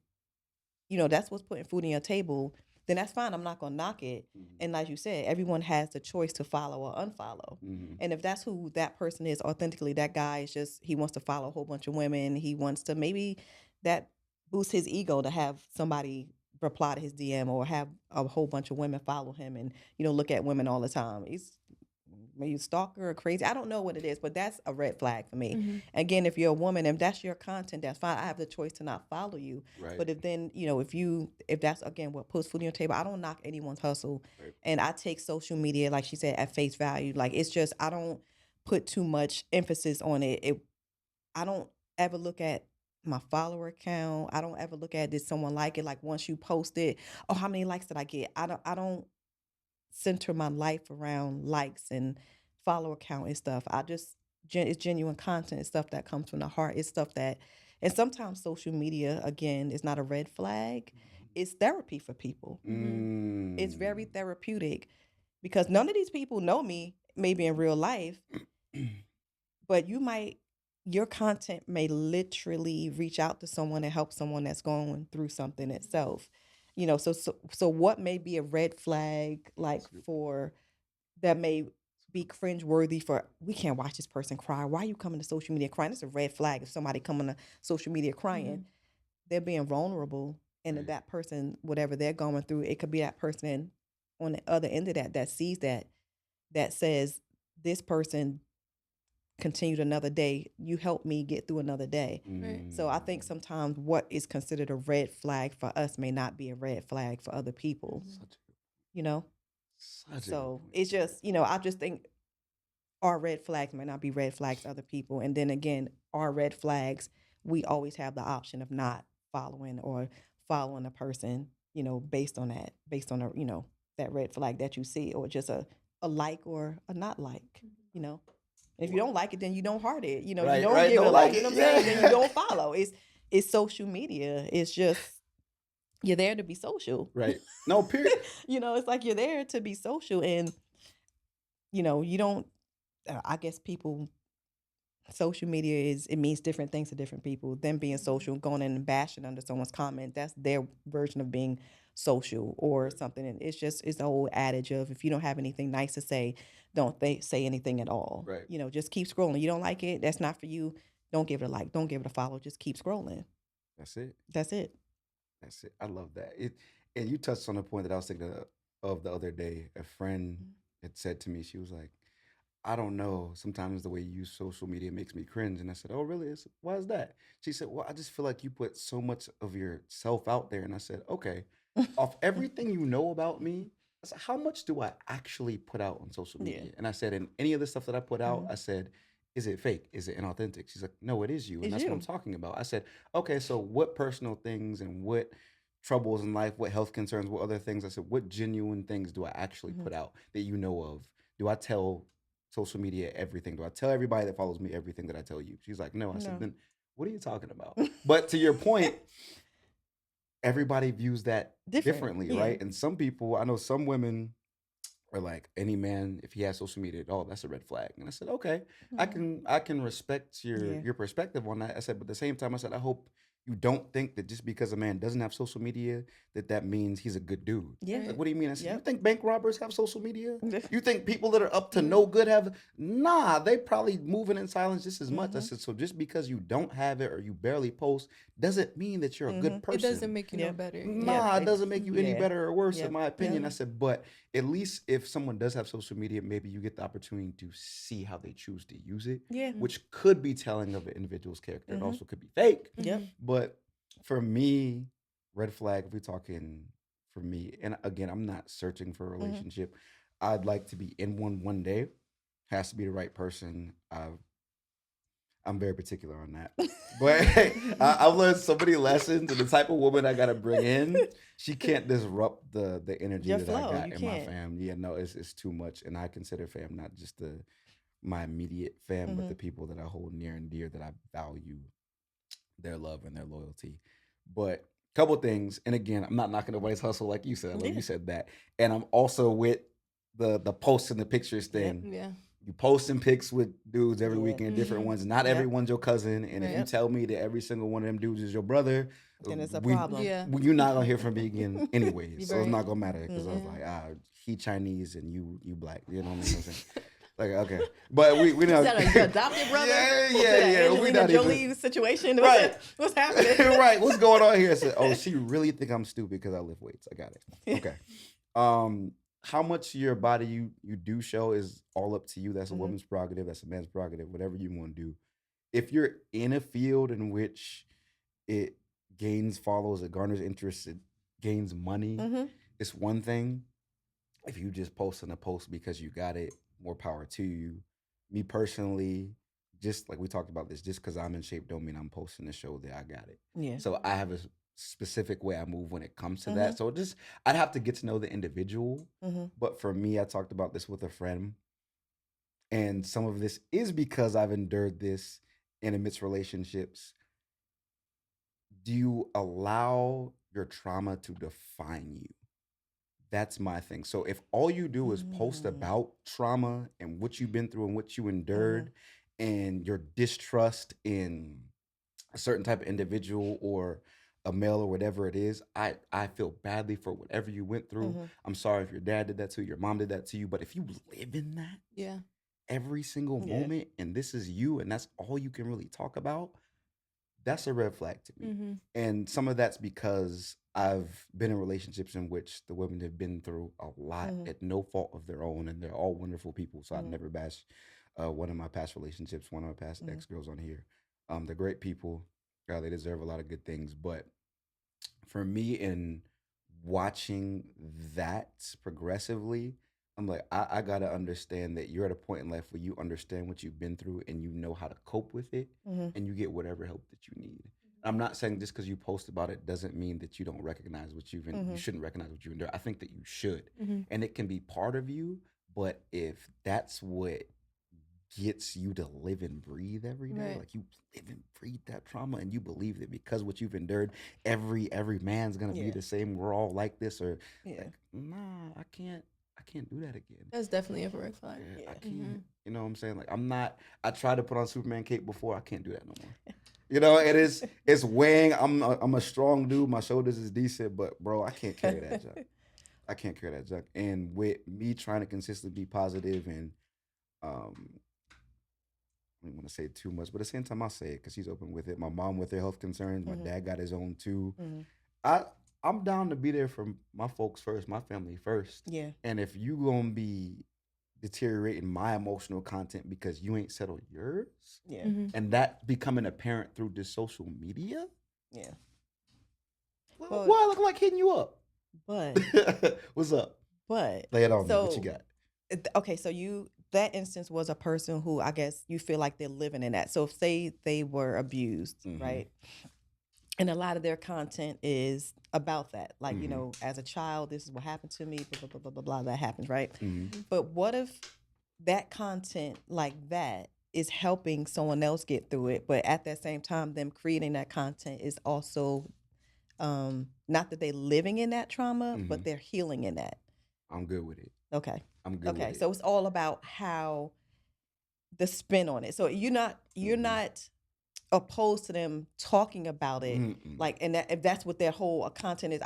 that's what's putting food on your table, then that's fine. I'm not going to knock it. mhm, And like you said, everyone has the choice to follow or unfollow. mhm. And if that's who that person is authentically, that guy is just, he wants to follow a whole bunch of women. He wants to maybe that boosts his ego to have somebody reply to his DM or have a whole bunch of women follow him and, look at women all the time. He's maybe a stalker or crazy. I don't know what it is, but that's a red flag for me. Mm-hmm. Again, if you're a woman and that's your content, that's fine. I have the choice to not follow you. Right. But if then, if that's again what puts food on your table, I don't knock anyone's hustle. Right. And I take social media, like she said, at face value. Like it's just I don't put too much emphasis on it. I don't ever look at my follower count. I don't ever look at did someone like it. Like once you post it, oh, how many likes did I get? I don't center my life around likes and follower count and stuff. I just it's genuine content. It's stuff that comes from the heart. It's stuff that, and sometimes social media again is not a red flag. It's therapy for people. It's very Mm. therapeutic because none of these people know me maybe in real life, but your content may literally reach out to someone and help someone that's going through something itself. So what may be a red flag like That's a good point. for that may be cringe worthy for we can't watch this person cry. Why are you coming to social media crying? It's a red flag if somebody coming to social media crying. They're being vulnerable and Right. that person, whatever they're going through, it could be that person on the other end of that sees that says this person continued another day. You helped me get through another day. Right. So I think Mm. sometimes what is considered a red flag for us may not be a red flag for other people, Mhm. Such a good, you know? such a good So point. it's just, I just think our red flags may not be red flags to other people. And then again, our red flags, we always have the option of not following or following a person, based on that red flag that you see, or just a like or a not like, you know. And if you don't like it, then you don't heart it. You Right, don't right. give it Don't a like like. You know it. what I'm saying? Then you Yeah. don't follow. It's social media. It's just you're there to be social. Right. No, period. It's like you're there to be social, and you don't. I guess people social media it means different things to different people. Them being social, going in and bashing under someone's comment, that's their version of being social or something. And it's the old adage of if you don't have anything nice to say, don't say anything at all. Right. Just keep scrolling. You don't like it, that's not for you. Don't give it a like. Don't give it a follow. Just keep scrolling. That's it. That's it. That's it. I love that. And you touched on a point that I was thinking of the other day. A friend had said to me, she was like, I don't know. Sometimes the way you use social media makes me cringe. And I said, oh, really? Why is that? She said, well, I just feel like you put so much of yourself out there. And I said, okay, off everything you know about me, I said, how much do I actually put out on social Yeah. media? And I said, in any of the stuff that I put out, Mhm. I said, is it fake? Is it inauthentic? She's like, no, it is you. And It's that's what I'm you. talking about. I said, okay, so what personal things and what troubles in life, what health concerns, what other things? I said, what genuine things do I actually Mhm. put out that you know of? Do I tell social media everything? Do I tell everybody that follows me everything that I tell you? She's like, no. I said, No. then what are you talking about? But to your point, everybody views that Different. differently, Yeah. right? And some people, I know some women are like, any man, if he has social media at all, that's a red flag. And I said, okay, I can respect Yeah. your perspective on that. I said, but at the same time, I said, I hope you don't think that just because a man doesn't have social media, that means he's a good dude. Yeah. Like, what do you mean? I said, you Yep. think bank robbers have social media? Yeah. You think people that are up to no good have? Nah, they probably moving in silence just as much. I Mhm. said, so just because you don't have it or you barely post doesn't mean that you're a good Mhm. It person. doesn't make you no Yep. better. Nah, it Yep. doesn't make you any Yeah. better or worse, in Yep. my opinion. I Yep. said, but at least if someone does have social media, maybe you get the opportunity to see how they choose to use it, Yeah. which could be telling of an individual's character. It Mhm. also could be fake. Yep. But for me, red flag, if we're talking for me, and again, I'm not searching for a relationship. I'd like to be in one day. Has to be the right person. I'm very particular on that. But I've learned so many lessons, and the type of woman I gotta bring in, she can't disrupt the energy Your that I flow, got you in my can't. fam. Yeah, no, it's too much, and I consider fam not just my immediate fam, but Mhm. the people that I hold near and dear that I value their love and their loyalty. But couple things, and again, I'm not knocking nobody's hustle like you said. I love Yeah. you said that, and I'm also with the posts and the pictures Yep. thing. Yeah. You posting pics with dudes every Yeah. weekend, different Mhm. ones. Not Yep. everyone's your cousin, and if you Yep. tell me that every single one of them dudes is your brother, Then it's a we problem. Yeah. you're not gonna hear from me again anyways. You're So it's right. not gonna matter because I was Mhm. like, he Chinese and you black. You know what I'm saying? Like, okay, but we Is know. that a adopted brother? Yeah, Is yeah, that yeah. We Angelina not Jolie even situation? right. What's happening? Right. What's going on here? So, oh, she really think I'm stupid because I lift weights. I got it. Okay. How much of your body you do show is all up to you. That's a Mhm. woman's prerogative. That's a man's prerogative. Whatever you want to do. If you're in a field in which it gains follows, it garners interest, it gains money, Mhm. it's one thing. If you just posting a post because you got it, more power to you. Me personally, just like we talked about this, just because I'm in shape don't mean I'm posting to show that I got it. Yeah. So I have a specific way I move when it comes to Mhm. that. So just I'd have to get to know the individual. Mhm. But for me, I talked about this with a friend, and some of this is because I've endured this in amidst relationships. Do you allow your trauma to define you? That's my thing. So if all you do is post Mm. about trauma and what you've been through and what you Mhm. endured and your distrust in a certain type of individual or a male or whatever it is, I feel badly for whatever you went through. Mhm. I'm sorry if your dad did that to you, your mom did that to you, but if you live in that Yeah. every single Yeah. moment and this is you and that's all you can really talk about, that's a red flag to me. Mm-hmm. And some of that's because I've been in relationships in which the women have been through a lot Mhm. at no fault of their own, and they're all wonderful people. So I'd Mhm. never bash one of my past relationships, one of my past Mhm. ex girls on here. They're great people. They deserve a lot of good things. But for me, in watching that progressively, I'm like, I gotta understand that you're at a point in life where you understand what you've been through and you know how to cope with it Mhm. and you get whatever help that you need. I'm not saying just because you post about it doesn't mean that you don't recognize what you Mhm. shouldn't recognize what you endure. I think that you should. Mm-hmm. And it can be part of you, but if that's what gets you to live and breathe every day, Right. like you live and breathe that trauma and you believe that because what you've endured, every man's gonna be Yeah. the same, we're all like this, or Yeah. like, nah, I can't do that again. That's definitely a red flag. Yeah, I Yeah. can't. Mhm. You know what I'm saying? Like I'm not. I tried to put on Superman cape before. I can't do that no more. You know, it's weighing. I'm a strong dude. My shoulders is decent, but bro, I can't carry that junk. I can't carry that junk. And with me trying to consistently be positive and I don't want to say too much, but at the same time, I'll say it because she's open with it. My mom with her health concerns. My Mhm. dad got his own too. Mhm. I I'm down to be there for my folks first, my family first. Yeah. And if you gonna be deteriorating my emotional content because you ain't settled yours, Yeah. Mm-hmm. and that becoming apparent through this social media, Yeah. why But I look like hitting you up? but What's up? but Lay it on me. What you so got? okay, so that instance was a person who I guess you feel like they're living in that. So say they were abused, Mhm. right? And a lot of their content is about that. Like, you Mhm. know, as a child, this is what happened to me, blah, blah, blah, blah, blah, blah, that happens, right? Mhm. But what if that content like that is helping someone else get through it, but at that same time, them creating that content is also not that they're living in that trauma, but Mhm. they're healing in that. I'm good with it. Okay. I'm good Okay. with So it. it's all about how the spin on it. So you're Mhm. not opposed to them talking about it, Mm-mm. like, and that if that's what their whole content is.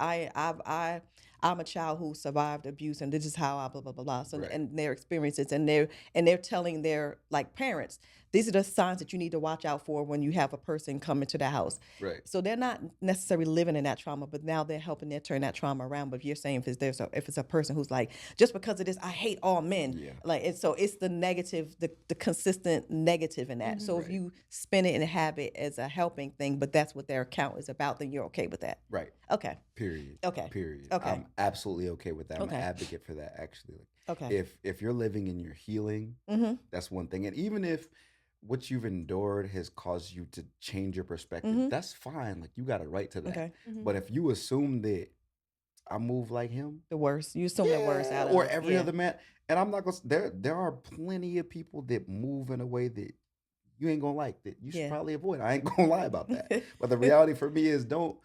I'm a child who survived abuse, and this is how I blah blah blah blah. So Right. and their experiences, and they're telling their like parents, these are the signs that you need to watch out for when you have a person come into the house. Right. So they're not necessarily living in that trauma, but now they're helping to turn that trauma around. But if you're saying if it's a person who's like, just because of this, I hate all men. Yeah. Like it's the negative, the consistent negative in that. Mhm. So if Right. you spin it and have it as a helping thing, but that's what their account is about, then you're okay with that. Right. Okay. Period. Okay. Period. Okay. I'm absolutely okay with that. I'm Okay. an advocate for that actually. Like Okay. if you're living in your healing, Mm-hmm. that's one thing. And even if what you've endured has caused you to change your perspective, Mhm. that's fine. Like you got a right to that. Okay. But if you assume that I move like him, The worst. You assume the worst out of or it. every Yeah. other man, and I'm not gonna. There are plenty of people that move in a way that you ain't gonna like. That you should Yeah. probably avoid. I ain't gonna lie about that. But the reality for me is don't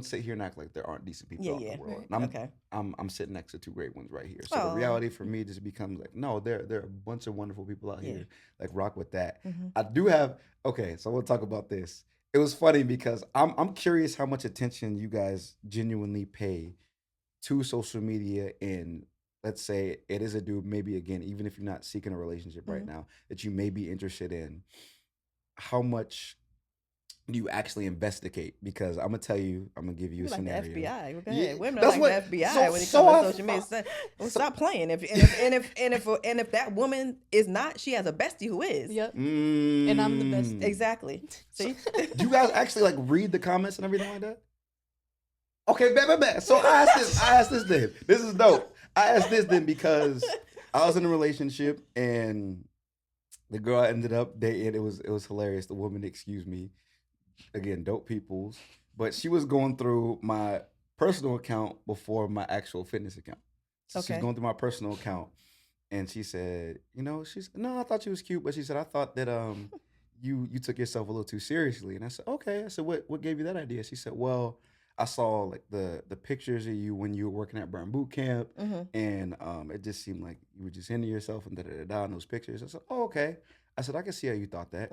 sit here and act like there aren't decent people Yeah, out in yeah. the world. Right. And Okay. I'm sitting next to two great ones right here. So the Oh. reality for me just becomes like, no, there are a bunch of wonderful people out Yeah. here. Like rock with that. Mhm. I do have okay, so we'll talk about this. It was funny because I'm curious how much attention you guys genuinely pay to social media, and let's say it is a dude, maybe again, even if you're not seeking a relationship right Mhm. now, that you may be interested in, how much do you actually investigate? Because I'm gonna tell you, I'm gonna give you You a like the scenario. FBI. Well, go Yeah, ahead. Women are that's like what. the FBI So when it so comes I to social media. thought. Well, So, stop playing. If that woman is not, she has a bestie who is. Yep. And I'm the best. Exactly. See? Do you guys actually like read the comments and everything like that? Okay, bet. So I asked this then. This is dope. I asked this then because I was in a relationship and the girl I ended up dating. It was hilarious. The woman, excuse me, again, dope peoples, but she was going through my personal account before my actual fitness account. So she's Okay. going through my personal account, and she said, she's no, I thought you was cute, but she said I thought that you took yourself a little too seriously, and I said okay. I said what gave you that idea? She said, well, I saw like the pictures of you when you were working at Burn Boot Camp, Mhm. and it just seemed like you were just into yourself and da in those pictures. I said, oh okay. I said I can see how you thought that.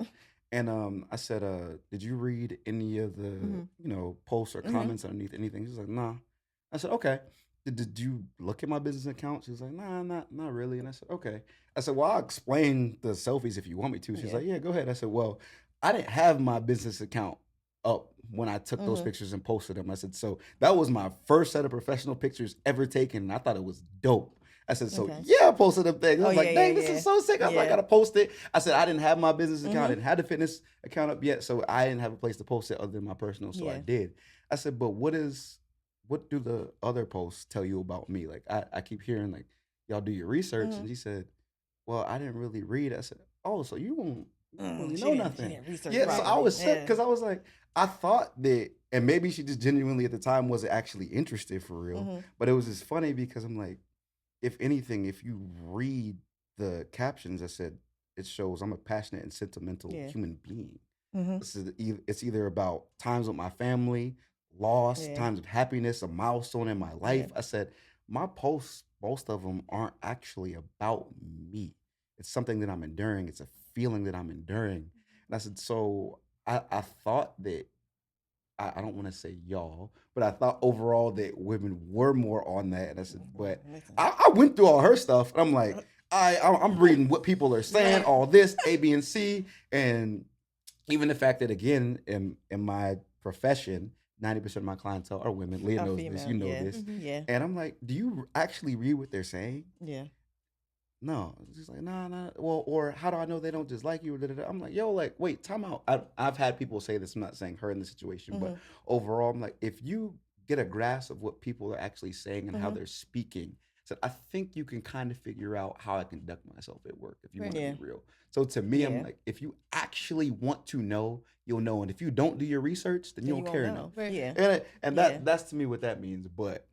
And I said, did you read any of the posts or Mhm. comments underneath anything? She's like, nah. I said, okay. Did you look at my business account? She was like, nah, not really. And I said, okay. I said, well, I'll explain the selfies if you want me to. She's Yeah. like, yeah, go ahead. I said, well, I didn't have my business account up when I took those Mhm. pictures and posted them. I said, so that was my first set of professional pictures ever taken, and I thought it was dope. I said, so Okay. yeah, I posted them things. I Oh, was like, yeah, dang, yeah, this yeah. is so sick. I was like, I Yeah. gotta post it. I said, I didn't have my business account. I Mhm. didn't have the fitness account up yet, so I didn't have a place to post it other than my personal, so I Yeah. did. I said, but what do the other posts tell you about me? Like, I keep hearing, like, y'all do your research. Mhm. And she said, well, I didn't really read. I said, oh, so you don't really She know didn't- nothing. She didn't research Yeah, so I properly. was sick Yeah. because I was like, I thought that, and maybe she just genuinely at the time wasn't actually interested for real. Mhm. But it was just funny because I'm like, if anything, if you read the captions, I said it shows I'm a passionate and sentimental Yeah. human being. Mhm. It's either about times with my family, loss, Yeah. times of happiness, a milestone in my life. I said my posts, most of them aren't actually about me. It's something that I'm enduring. It's a feeling that I'm enduring. And I said, so I thought that I don't want to say y'all, but I thought overall that women were more on that. And I said, but Listen. I went through all her stuff, and I'm like, I'm reading what people are saying, all this A, B, and C, and even the fact that again in my profession, 90% of my clientele are women. Leah A knows this, female, you know yeah. this, Yeah. and I'm like, do you actually read what they're saying? Yeah. No, it's just like nah. Well, or how do I know they don't just like you? Or da-da-da? I'm like, yo, like, wait, time out. I've had people say this. I'm not saying her in this situation, but Mhm. overall, I'm like, if you get a grasp of what people are actually saying and how Mhm. they're speaking, so I think you can kind of figure out how I conduct myself at work if you Right. want to Yeah. be real. So to me, I'm Yeah. like, if you actually want to know, you'll know, and if you don't do your research, then you Then don't won't care know. enough. Right. Yeah. And Yeah. that's to me what that means. But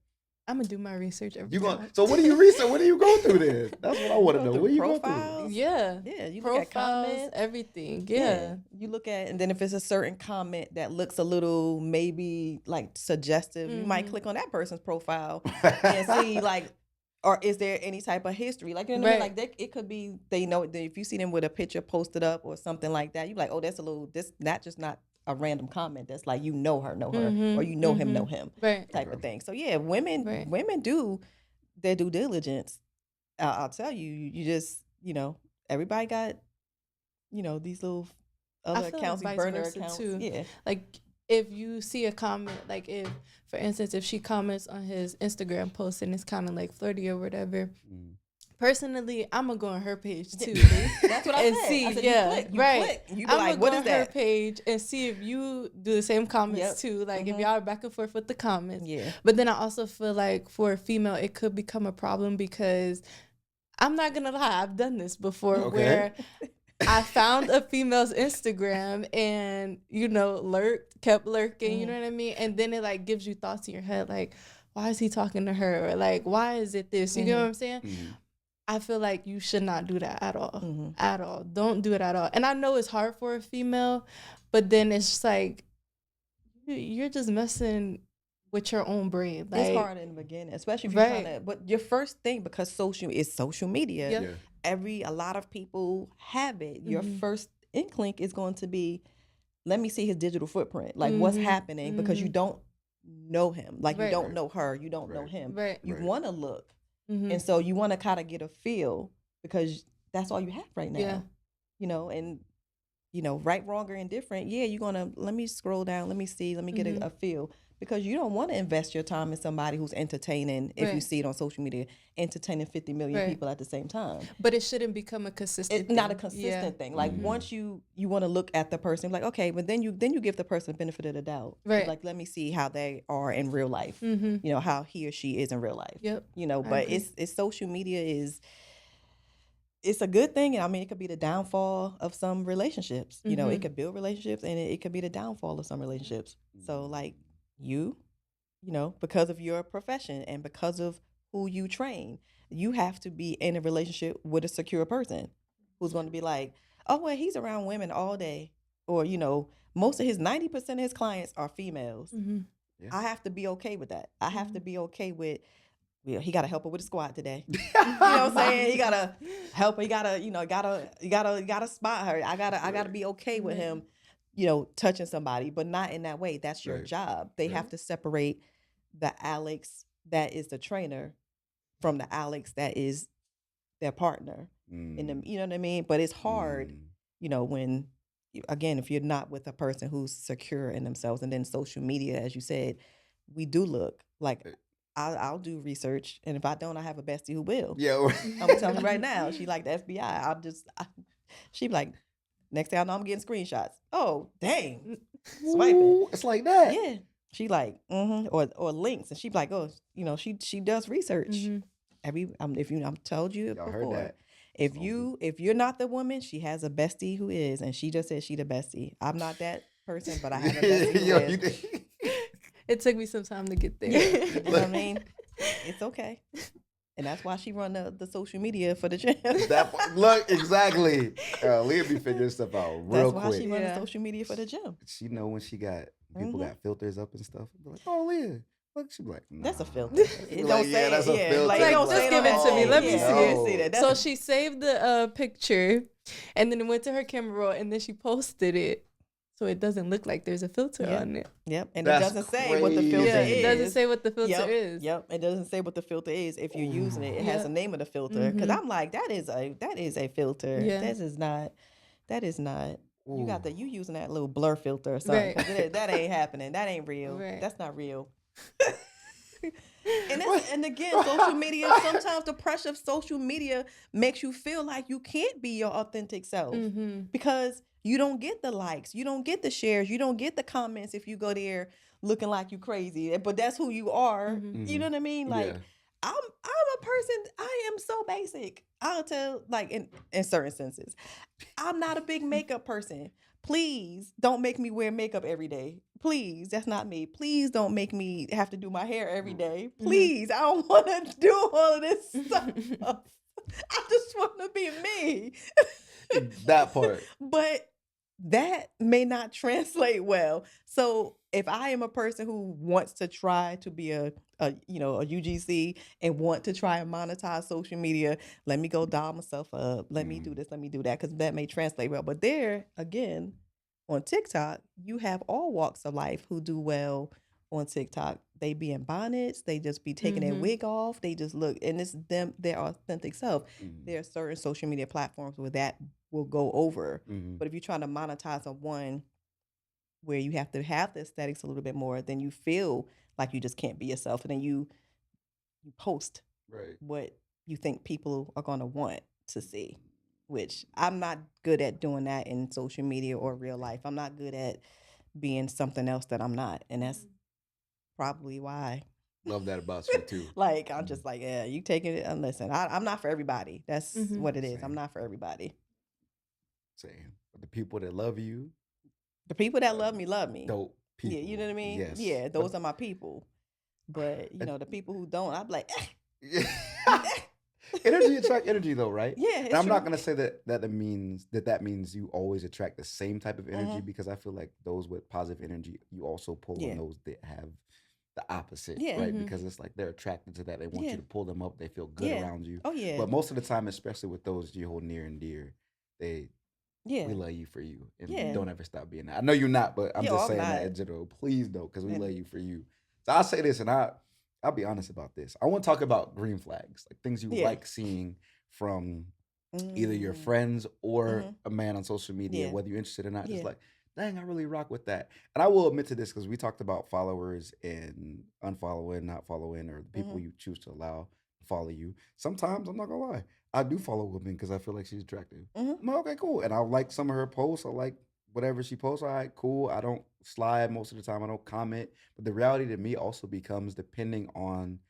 I'm gonna do my research every you time. going so what do you research? What do you go through then? That's what I want to Go know. through What do you go through? profiles. Yeah. Yeah. You look at Profiles, comments. everything. Yeah. You look at, and then if it's a certain comment that looks a little maybe like suggestive, you might Mhm. click on that person's profile and see like, or is there any type of history? Like, you know what I mean? Right. Like it could be, they know that if you see them with a picture posted up or something like that, you like, oh, that's not a random comment. That's like, know her, Mhm, or you know him, mhm. know him Right. type Okay. of thing. So yeah, women Right. do their due diligence. I'll tell you, you just, everybody got, these little other feel like accounts, these vice burner versa, accounts. too. Yeah. Like if you see a comment, like if, for instance, if she comments on his Instagram post and it's kind of like flirty or whatever, Mm. personally, I'm gonna go on her page too. That's what I and said. see, I said, yeah, you right. click. You be I'm like, gonna what go is on her that? page and see if you do the same comments Yep. too. Like if Mhm. y'all are back and forth with the comments. Yeah. But then I also feel like for a female, it could become a problem because I'm not gonna lie, I've done this before Okay. where I found a female's Instagram and, kept lurking, you know what I mean? And then it like gives you thoughts in your head like, why is he talking to her? Or like, why is it this? You get what I'm saying? I feel like you should not do that at all. At all. Don't do it at all. And I know it's hard for a female, but then it's just like, you're just messing with your own brain. Like, it's hard in the beginning, especially if you're trying to. But your first thing, because social media. Yeah. A lot of people have it. Your first inkling is going to be, let me see his digital footprint. Like what's happening, because you don't know him. Like you don't know her. You don't know him. Right. You want to look, and so you want to kind of get a feel, because that's all you have right now. Yeah. And right, wrong, or indifferent. Yeah, you're gonna, let me scroll down. Let me see. Let me get a feel. Because you don't want to invest your time in somebody who's entertaining, if you see it on social media, entertaining 50 million people at the same time. But it shouldn't become a consistent thing. Not a consistent thing. Like once you want to look at the person, like, okay, but then you give the person the benefit of the doubt. Right. Like, let me see how they are in real life. How he or she is in real life. Yep. But it's social media it's a good thing. I mean, it could be the downfall of some relationships. It could build relationships, and it could be the downfall of some relationships. So like, because of your profession and because of who you train, you have to be in a relationship with a secure person who's going to be like, oh, well, he's around women all day. Or, most of 90% of his clients are females. Yeah. I have to be okay with that. I have to be okay with, he got to help her with the squat today. You know what I'm saying? He got to help her. He got to, gotta spot her. I gotta be okay with him, touching somebody, but not in that way. That's your job. They have to separate the Alex that is the trainer from the Alex that is their partner. You know what I mean? But it's hard, when, again, if you're not with a person who's secure in themselves. And then social media, as you said, we do look like, I'll do research, and if I don't, I have a bestie who will. Yeah. I'm telling you right now, she like the FBI. She be like, next thing I know, I'm getting screenshots. Oh, dang. Swiping. Ooh, it's like that. Yeah. She like, or links. And she be like, oh, she does research. I'm told you Y'all before. heard that. If you're not the woman, she has a bestie who is, and she just said she the bestie. I'm not that person, but I have a bestie who is. It took me some time to get there. You know what I mean? It's okay. And that's why she run the social media for the gym. Look, exactly. Leah be figuring stuff out real quick. That's why she run the social media for the gym. She know when people got filters up and stuff. Be like, oh, Leah. Look, she be like, nah. That's a filter. It don't say, that's a filter. Like, just give it to me. Let me see it. See that. So she saved the picture, and then it went to her camera roll, and then she posted it. So it doesn't look like there's a filter on it. Yep. And That's it doesn't say what the filter is. It doesn't say what the filter is. Yep. It doesn't say what the filter is if you're using it. It has the name of the filter. Because I'm like, that is a filter. Yeah. That is not. Ooh. You using that little blur filter or something. Right. That ain't happening. That ain't real. Right. That's not real. And again, social media, sometimes the pressure of social media makes you feel like you can't be your authentic self because you don't get the likes, you don't get the shares, you don't get the comments if you go there looking like you crazy. But that's who you are. You know what I mean? Like, I'm a person, I am so basic. I'll tell, like, in certain senses. I'm not a big makeup person. Please don't make me wear makeup every day. Please, that's not me. Please don't make me have to do my hair every day. Please, I don't want to do all of this stuff. I just want to be me. That part. But that may not translate well. So if I am a person who wants to try to be a UGC and want to try and monetize social media, let me go dial myself up. Let me do this, let me do that, because that may translate well. But there, again, on TikTok, you have all walks of life who do well on TikTok. They be in bonnets, they just be taking their wig off, they just look, and it's them, their authentic self. There are certain social media platforms where that will go over. But if you're trying to monetize on one where you have to have the aesthetics a little bit more, then you feel like you just can't be yourself, and then you post what you think people are going to want to see, which I'm not good at doing that in social media or real life. I'm not good at being something else that I'm not, and that's probably why. Love that about you too. Like, I'm just like, yeah, you taking it, and listen, I'm not for everybody. That's what it is. I'm not for everybody. Saying, but the people that love you, The people that love me. dope people. Yeah, you know what I mean? Yes. Yeah, But- those are my people. But you know, the people who don't, I'm like, energy attract energy, though, right? yeah. And It's I'm true. not gonna say that means you always attract the same type of energy, because I feel like those with positive energy, you also pull Yeah. on those that have the opposite, Yeah. right? Mhm. Because it's like they're attracted to that. They want Yeah. you to pull them up. They feel good Yeah. around you. Oh yeah. But most of the time, especially with those you hold near and dear, we yeah. love you for you, and Yeah. don't ever stop being that. I know you're not, but I'm Yeah, just I'm saying that not. in general. Please don't, because we Yeah. love you for you. So I'll say this, and I'll be honest about this. I want to talk about green flags, like things you Yeah. like seeing from either your Mm, friends or mhm. a man on social media, Yeah. whether you're interested or not. Just Yeah. like, dang, I really rock with that. And I will admit to this, because we talked about followers and unfollowing, not following, or the people you choose to allow to follow you. Sometimes, I'm not gonna lie, I do follow women because I feel like she's attractive. Mhm. I'm like, okay, cool. And I like some of her posts. I like whatever she posts. All right, cool. I don't slide most of the time. I don't comment. But the reality to me also becomes, depending on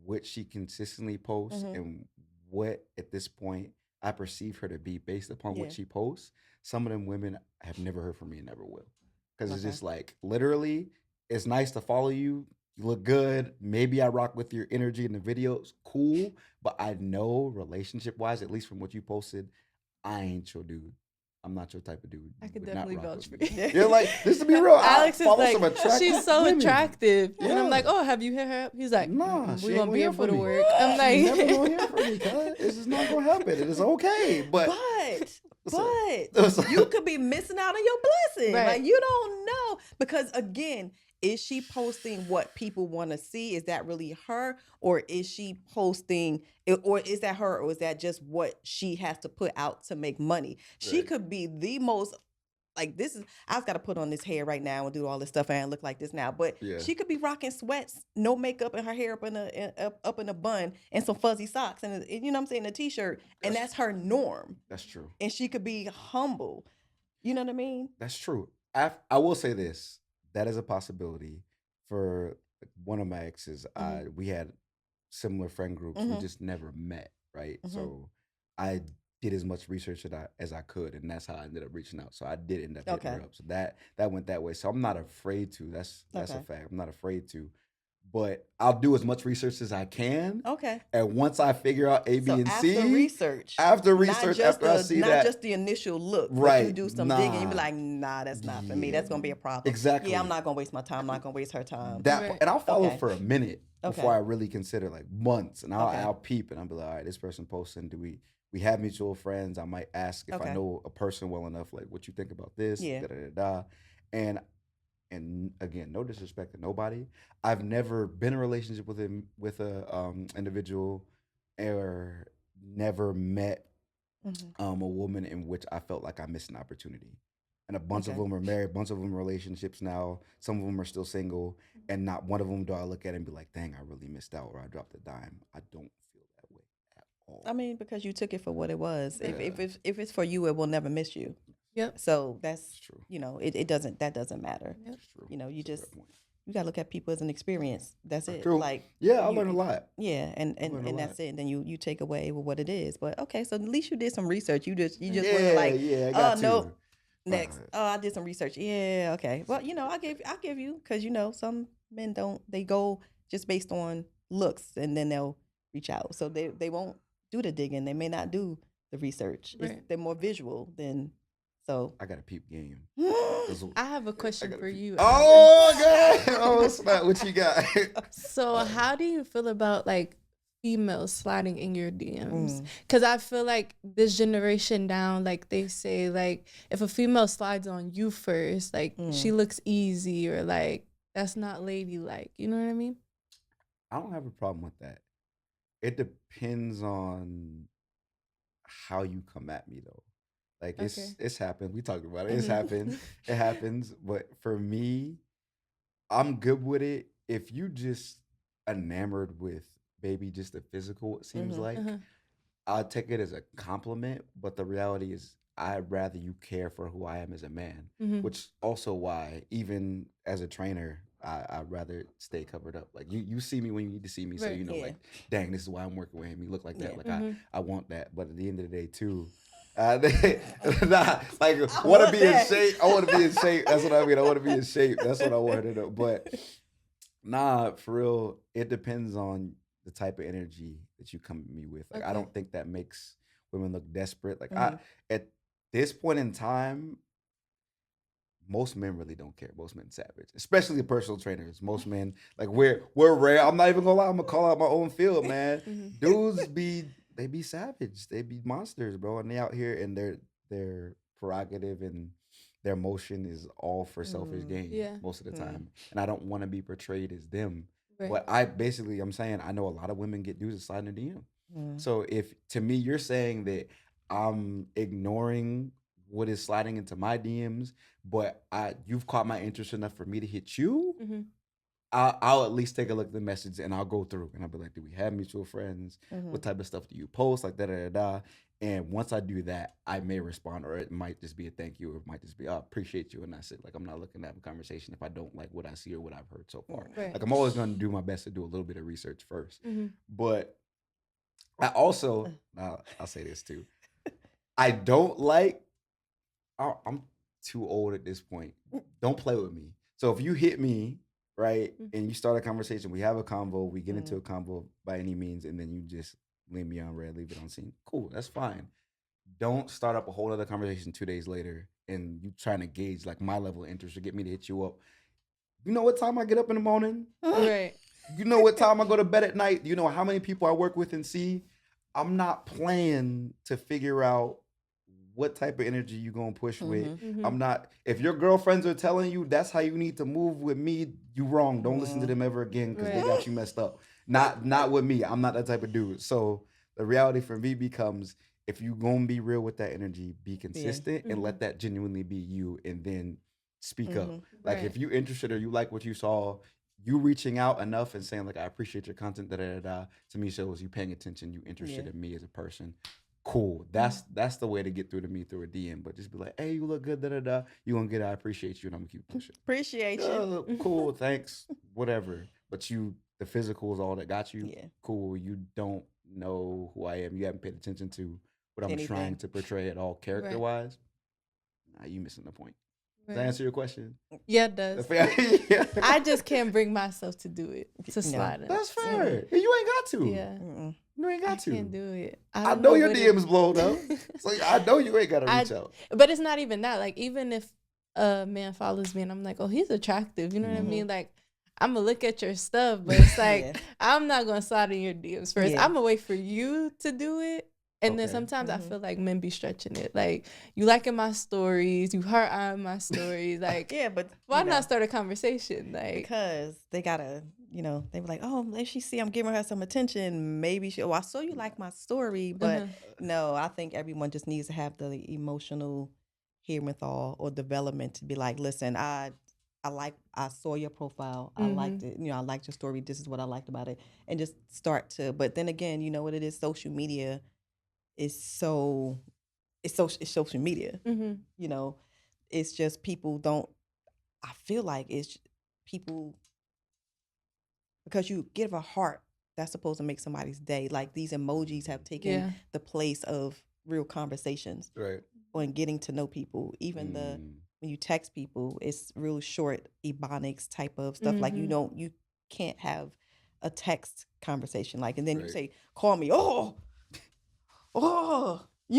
what she consistently posts Mhm. and what at this point I perceive her to be based upon Yeah. what she posts. Some of them women have never heard from me and never will. Because it's Okay. just like, literally, it's nice to follow you. You look good. Maybe I rock with your energy in the videos. Cool. But I know, relationship wise, at least from what you posted, I ain't your dude. I'm not your type of dude. I You could would not definitely rock vouch with for me. you. You're like, this to be real. Alex I is follow like, some attractive she's so women. attractive. And I'm Yeah. like, oh, have you hit her up? He's like, Nah, she we ain't won't gonna be hear able from to me. work. I'm She's like, never gonna hear from me, cuz. It's just not gonna happen. It is okay. But So- you could be missing out on your blessing. Right. Like you don't know. Because again, is she posting what people want to see? Is that really her? Or is she posting or is that her, or is that just what she has to put out to make money? She Right. could be the most like this is I've got to put on this hair right now and do all this stuff and look like this now. But Yeah. she could be rocking sweats, no makeup, and her hair up in a bun and some fuzzy socks and you know what I'm saying, a t-shirt, and that's her norm. That's true. And she could be humble. You know what I mean? That's true. I will say this. That is a possibility. For one of my exes, we had similar friend groups. We Mhm. just never met, right? Mhm. So I did as much research as I could, and that's how I ended up reaching out. So I did end up hitting her Okay. up. So that went that way. So I'm not afraid to. That's a Okay. fact. I'm not afraid to. But I'll do as much research as I can. Okay. And once I figure out A, B, So and after C, research, after not research, just after I see not that, just the initial look, but you right? do some digging, you be Nah, like, nah, that's not for me. yeah, That's gonna be a problem. exactly. Yeah, I'm not gonna waste my time. I'm not gonna waste her time. That Right. and I'll follow Okay. for a minute before Okay. I really consider, like months, and I'll Okay. I'll peep and I'll be like, all right, this person posting. Do we have mutual friends? I might ask if I Okay. know a person well enough, like what you think about this, Yeah. da da da da. And again, no disrespect to nobody. I've never been in a relationship with a individual, or never met Mhm. a woman in which I felt like I missed an opportunity. And a bunch of Okay. them are married, a bunch of them in relationships now. Some of them are still single, and not one of them do I look at and be like, "Dang, I really missed out," or "I dropped a dime." I don't feel that way at all. I mean, because you took it for what it was. Yeah. If it's for you, it will never miss you. Yep. So It's that's true. it doesn't matter. Yep. It's true. You know, you That's a fair just point. you gotta look at people as an experience. That's it. True. Like Yeah, I you- learned a lot. Yeah, and learned a that's lot. it. And then you take away with what it is. But okay, so at least you did some research. You just Yeah, wasn't like, yeah, I oh got no, to. next. Right. Oh, I did some research. Yeah, okay. Well, I give you, because some men don't, they go just based on looks and then they'll reach out. So they won't do the digging. They may not do the research. Right. They're more visual than so. I got a peep game. I have a question gotta for peep. you. Oh, God. Oh, snap. What you got? So how do you feel about like females sliding in your DMs? Mm. Because I feel like this generation now, like they say, like if a female slides on you first, like she looks easy, or like that's not ladylike. You know what I mean? I don't have a problem with that. It depends on how you come at me, though. Like Okay. it's happened. We talked about it. It's Mhm. happened. It happens. But for me, I'm good with it. If you just enamored with maybe just the physical, it seems Mhm. like, Uh-huh. I'll take it as a compliment. But the reality is, I'd rather you care for who I am as a man, Mhm. which also why, even as a trainer, I'd rather stay covered up. Like you see me when you need to see me, so Right. you know, Yeah. like, dang, this is why I'm working with him. He look like that. Yeah. Like Mhm. I want that. But at the end of the day, too, Nah, like I want to want be in that. shape. I want to be in shape. That's what I mean. I want to be in shape. That's what I wanted to know. But nah, for real, it depends on the type of energy that you come at me with. Like I Okay. don't think that makes women look desperate. Like Mhm. at this point in time, most men really don't care. Most men savage, especially personal trainers. Most men like we're rare. I'm not even gonna lie. I'm gonna call out my own field, man. Mhm. Dudes they be savage. They be monsters, bro. And they out here and their prerogative and their motion is all for selfish Mm. gain Yeah. most of the Mm. time. And I don't want to be portrayed as them. Right. But I'm saying I know a lot of women get dudes that slide in the DM. Mm. So if to me you're saying that I'm ignoring what is sliding into my DMs, but you've caught my interest enough for me to hit you, Mhm. I'll at least take a look at the message and I'll go through and I'll be like, do we have mutual friends? Mhm. What type of stuff do you post? Like da da da da. And once I do that, I may respond, or it might just be a thank you, or it might just be, oh, appreciate you. And that's it. Like I'm not looking to have a conversation if I don't like what I see or what I've heard so far. Right. Like I'm always gonna do my best to do a little bit of research first. Mhm. But I also I'll say this too. I don't like I'm too old at this point. Don't play with me. So if you hit me, right, and you start a conversation, we have a convo, we get into a convo by any means, and then you just leave me on red, leave it on scene. Cool, that's fine. Don't start up a whole other conversation 2 days later and you trying to gauge like my level of interest or get me to hit you up. You know what time I get up in the morning? Right. You know what time I go to bed at night? You know how many people I work with and see? I'm not playing to figure out what type of energy you gonna push with. Mhm. I'm not. If your girlfriends are telling you that's how you need to move with me, you wrong. Don't listen to them ever again because they Right. got you messed up. Not with me. I'm not that type of dude. So the reality for me becomes if you gonna be real with that energy, be consistent and let that genuinely be you, and then speak up. Like Right. if you interested or you like what you saw, you reaching out enough and saying like I appreciate your content, da da da da, to me shows you paying attention, you interested Yeah. in me as a person. Cool. That's the way to get through to me through a DM. But just be like, hey, you look good, da da da. You gonna get it, I appreciate you, and I'm gonna keep pushing. Appreciate you. Cool, thanks, whatever. But the physical is all that got you. Yeah. Cool. You don't know who I am. You haven't paid attention to what I'm trying Anything. to portray at all, character wise. Nah, you missing the point. Does that Right. answer your question? Yeah, it does. Yeah. I just can't bring myself to do it, to No. slide in. That's fair. You ain't got to. Yeah. Mm-mm. You ain't I got to. can't do it. I don't know your what it- DMs blown up. So I know you ain't gotta reach out. But it's not even that. Like, even if a man follows me and I'm like, oh, he's attractive, you know what I mean? Like, I'm gonna look at your stuff, but it's like, Yeah. I'm not gonna slide in your DMs first. Yeah. I'm gonna wait for you to do it. And then Okay. sometimes I feel like men be stretching it. Like, you liking my stories, you heart eyeing my stories. Like, Yeah, but why you know, not start a conversation? Like, because they gotta, they were like, oh, if she see I'm giving her some attention, maybe she. Oh, I saw you like my story, but no, I think everyone just needs to have the emotional wherewithal or development to be like, listen, I saw your profile, I liked it, I liked your story. This is what I liked about it, and just start to. But then again, you know what it is? Social media is it's social media. You know, it's just people don't. I feel like it's people because you give a heart that's supposed to make somebody's day. Like these emojis have taken the place of real conversations Right. on getting to know people. Even when you text people, it's real short ebonics type of stuff. Like you can't have a text conversation. Like, and then you say, call me. You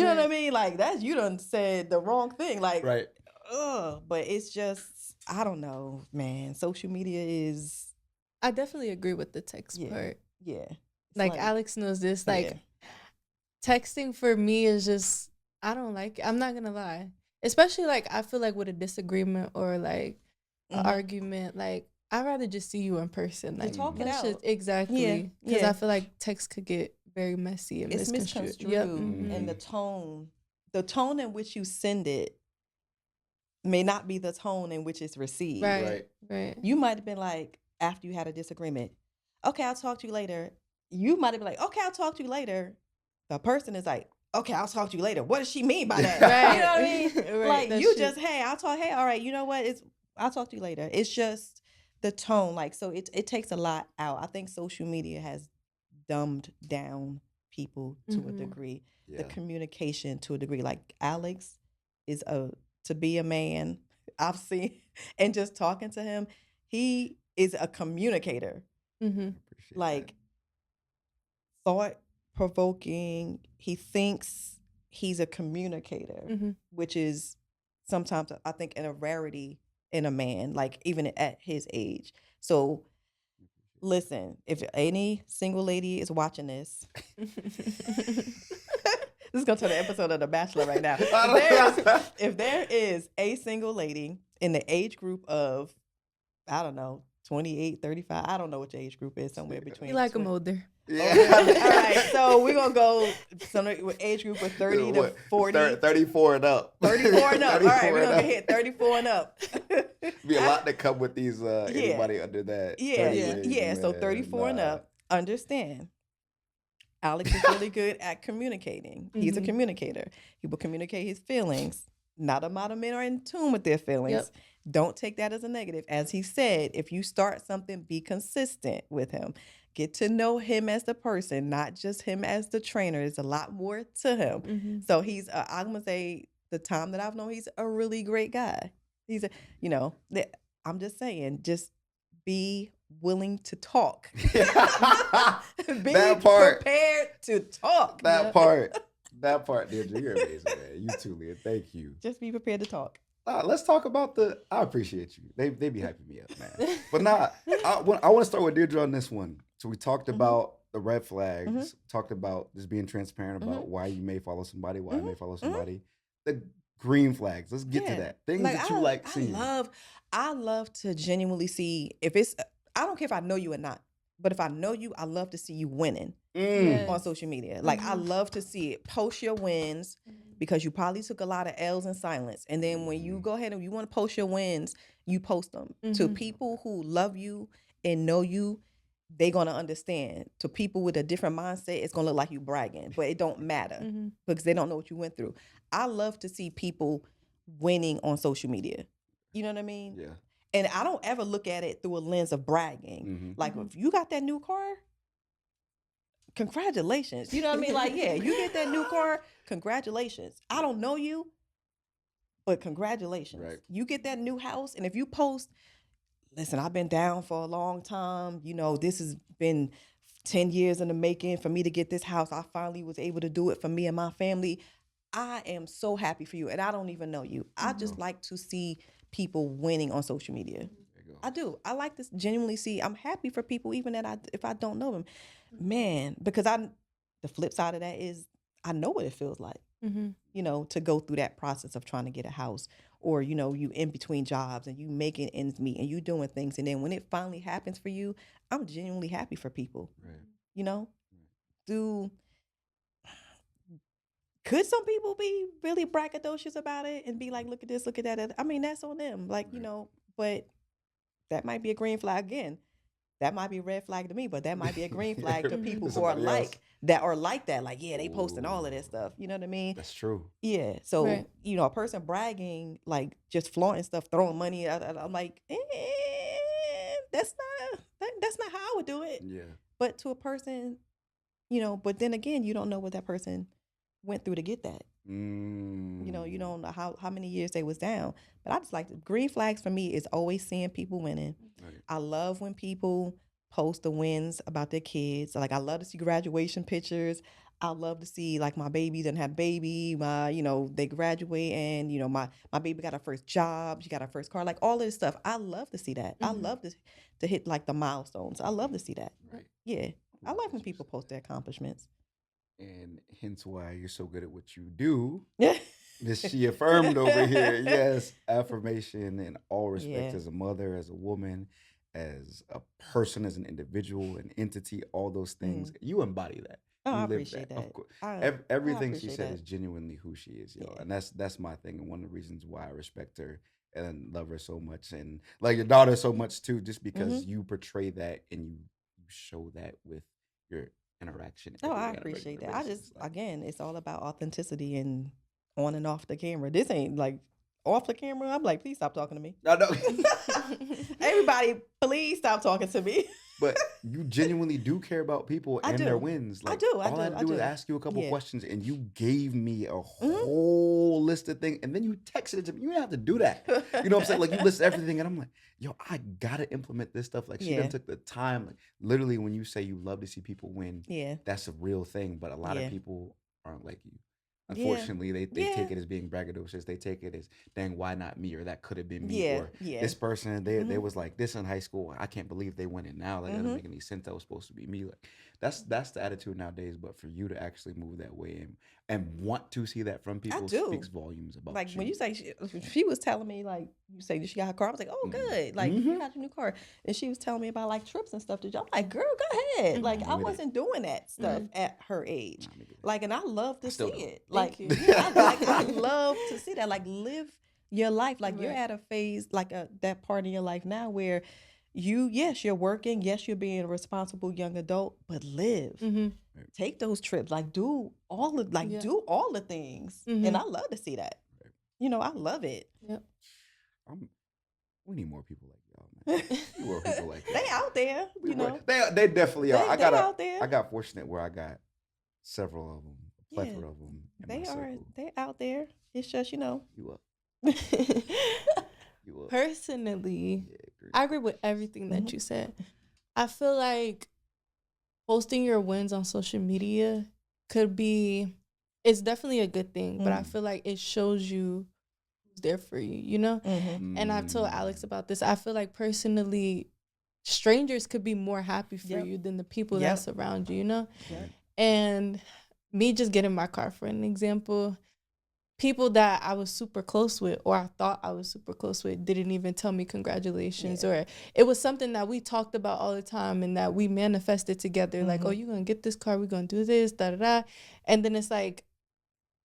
know what I mean? Like you done said the wrong thing. Like, right. But it's just, I don't know, man. Social media is. I definitely agree with the text part. Yeah. Like Alex knows this. Like texting for me is just, I don't like it. I'm not gonna lie. Especially like I feel like with a disagreement or like an argument, like I'd rather just see you in person. Like talk it out. Exactly. Because I feel like text could get very messy and it's misconstrued. And the tone in which you send it may not be the tone in which it's received. Right. You might have been like, after you had a disagreement, okay, I'll talk to you later. You might have been like, okay, I'll talk to you later. The person is like, okay, I'll talk to you later. What does she mean by that? Right. You know what I mean? Right. Like, you just, hey, all right, you know what? I'll talk to you later. It's just the tone. Like, so it takes a lot out. I think social media has dumbed down people to a Mhm. degree, the Yeah. communication to a degree. Like Alex is to be a man. I've seen and just talking to him, he is a communicator. Mhm. Appreciate that. Like thought provoking. He thinks he's a communicator, Mhm. which is sometimes I think a rarity in a man, like even at his age. So listen, if any single lady is watching this, this is gonna turn the episode of The Bachelor right now. If there is a single lady in the age group of, I don't know, 28, 35, I don't know what your age group is, somewhere between You like him 20 older. Yeah. older. All right, so we're gonna go somewhere with age group of 30 to What? 40. 34 and up. 34 and up. All right, 34 we're and gonna up. get hit 34 and up. Be a lot to come with these Yeah. anybody under that. Yeah, 30 Yeah. range, yeah. So man. 34 and Nah. up. Understand. Alex is really good at communicating. He's a Mhm. communicator. He will communicate his feelings. Not a lot of men are in tune with their feelings. Yep. Don't take that as a negative. As he said, if you start something, be consistent with him. Get to know him as the person, not just him as the trainer. There's a lot more to him. Mhm. So he's, I'm gonna say, the time that I've known, he's a really great guy. He's a, I'm just saying, just be willing to talk. Be That part. prepared to talk. That Yep. part. That part, Deirdre. You're amazing, man. You too, Leah. Thank you. Just be prepared to talk. Let's talk about I appreciate you. They be hyping me up, man. But I want to start with Deirdre on this one. So we talked Mhm. about the red flags, Mhm. talked about just being transparent about Mhm. why you may follow somebody, why you may follow Mhm. somebody. The green flags. Let's get to Yeah. that. Things that you like seeing. I love to genuinely see if it's. I don't care if I know you or not, but if I know you, I love to see you winning Mm. on Yes. social media. Like I Mhm. love to see it. Post your wins because you probably took a lot of L's in silence, and then when you Mhm. go ahead and you want to post your wins, you post them to Mhm. people who love you and know you. They're gonna understand. To people with a different mindset, it's gonna look like you bragging, but it don't matter Mhm. because they don't know what you went through. I love to see people winning on social media. You know what I mean? Yeah. And I don't ever look at it through a lens of bragging. Mhm. Like Mhm. if you got that new car, congratulations. You know what I mean? Like, yeah, you get that new car, congratulations. I don't know you, but congratulations. Right. You get that new house, and if you post, listen, I've been down for a long time. This has been 10 years in the making for me to get this house. I finally was able to do it for me and my family. I am so happy for you, and I don't even know you. I just Mhm. like to see people winning on social media. There you go. I do. I like to genuinely see. I'm happy for people, even if I don't know them, man. Because the flip side of that is I know what it feels like. Mhm. To go through that process of trying to get a house, or you in between jobs and you making ends meet and you doing things, and then when it finally happens for you, I'm genuinely happy for people. Right. You know, do could some people be really braggadocious about it and be like, look at this, look at that? I mean, that's on them. Like, Right. but that might be a green flag again. That might be a red flag to me, but that might be a green flag to Mhm. people To who are somebody else. like that. Like, yeah, they posting all of that Ooh. stuff. You know what I mean? That's true. Yeah. So, Right. a person bragging, like just flaunting stuff, throwing money, I'm like, that's not how I would do it. Yeah. But to a person, but then again, you don't know what that person went through to get that. You don't know how many years they was down. But I just like the green flags for me is always seeing people winning. Right. I love when people post the wins about their kids. Like I love to see graduation pictures. I love to see like my baby didn't have baby. They graduate and my baby got her first job. She got her first car. Like all of this stuff. I love to see that. I Mhm. love to hit like the milestones. I love to see that. Right. Yeah. I like when 100%. people post their accomplishments. And hence why you're so good at what you do. Yeah. This she affirmed over here. Yes, affirmation in all respects, Yeah. as a mother, as a woman, as a person, as an individual, an entity, all those things. You embody that. Oh, You I live appreciate Of that. course, I everything she appreciate said that. is genuinely who she is, yo. Yeah. And that's my thing, and one of the reasons why I respect her and love her so much, and like your daughter so much too, just because you portray that and you show that with your interaction. Oh, I every day on a appreciate regular that. basis. Like, Again, it's all about authenticity and on and off the camera. This ain't like off the camera, I'm like, please stop talking to me. I know. Everybody, please stop talking to me. But you genuinely do care about people I and their do. wins. I Like, do, all I had to do was do. ask you a couple Yeah. questions, and you gave me a Mhm. whole list of things, and then you texted it to me. You didn't have to do that. You know what I'm saying? Like, you listed everything, and I'm like, yo, I gotta implement this stuff. Like, she Yeah. done took the time. Like, literally, when you say you love to see people win, Yeah. that's a real thing. But a lot Yeah. of people aren't like you. Yeah. Unfortunately, they Yeah. take it as being braggadocious. They take it as, dang, why not me? Or that could have been me. Yeah. Or Yeah. this person, they Mhm. was like this in high school. I can't believe they win it now. Like, that doesn't Mhm. make any sense. That was supposed to be me. Like, that's the attitude nowadays. But for you to actually move that way and want to see that from people do. speaks volumes about Like you. when you say she was telling me, like, you say she got her car, I was like, oh, Mhm. good, like you Mhm. got your new car, and she was telling me about like trips and stuff. I'm like, girl, go ahead. Like Nah, I me neither. wasn't doing that stuff at her age. Nah, me neither. Like, and I love to I still see don't. it. Like, you. yeah, I love to see that. Like, live your life. Like you're Right. at a phase, like that part in your life now where yes, you're working, yes, you're being a responsible young adult, but live. Mm-hmm. Take those trips, like do all the things, Mhm. and I love to see that. Right. You know, I love it. Yep. We need more people like y'all, man. We need more people like y'all. They out there, We you were- know. they definitely are. They out there. I got fortunate where I got several of them, a plethora Yeah, of them in They my are. circle. They out there. It's just, you know. You up? You up? Personally, Yeah, agree. I agree with everything that Mhm. you said. I feel like posting your wins on social media it's definitely a good thing, but I Mhm. feel like it shows you who's there for you, you know? Mm-hmm. And I've told Mm. Alex about this. I feel like personally, strangers could be more happy for Yep. you than the people Yep. that surround you, you know? Yep. And me just getting my car, for an example, people that I was super close with, or I thought I was super close with, didn't even tell me congratulations. Yeah. Or it was something that we talked about all the time and that we manifested together. Like, Mhm. oh, you're going to get this car. We're going to do this, da, da, da. And then it's like,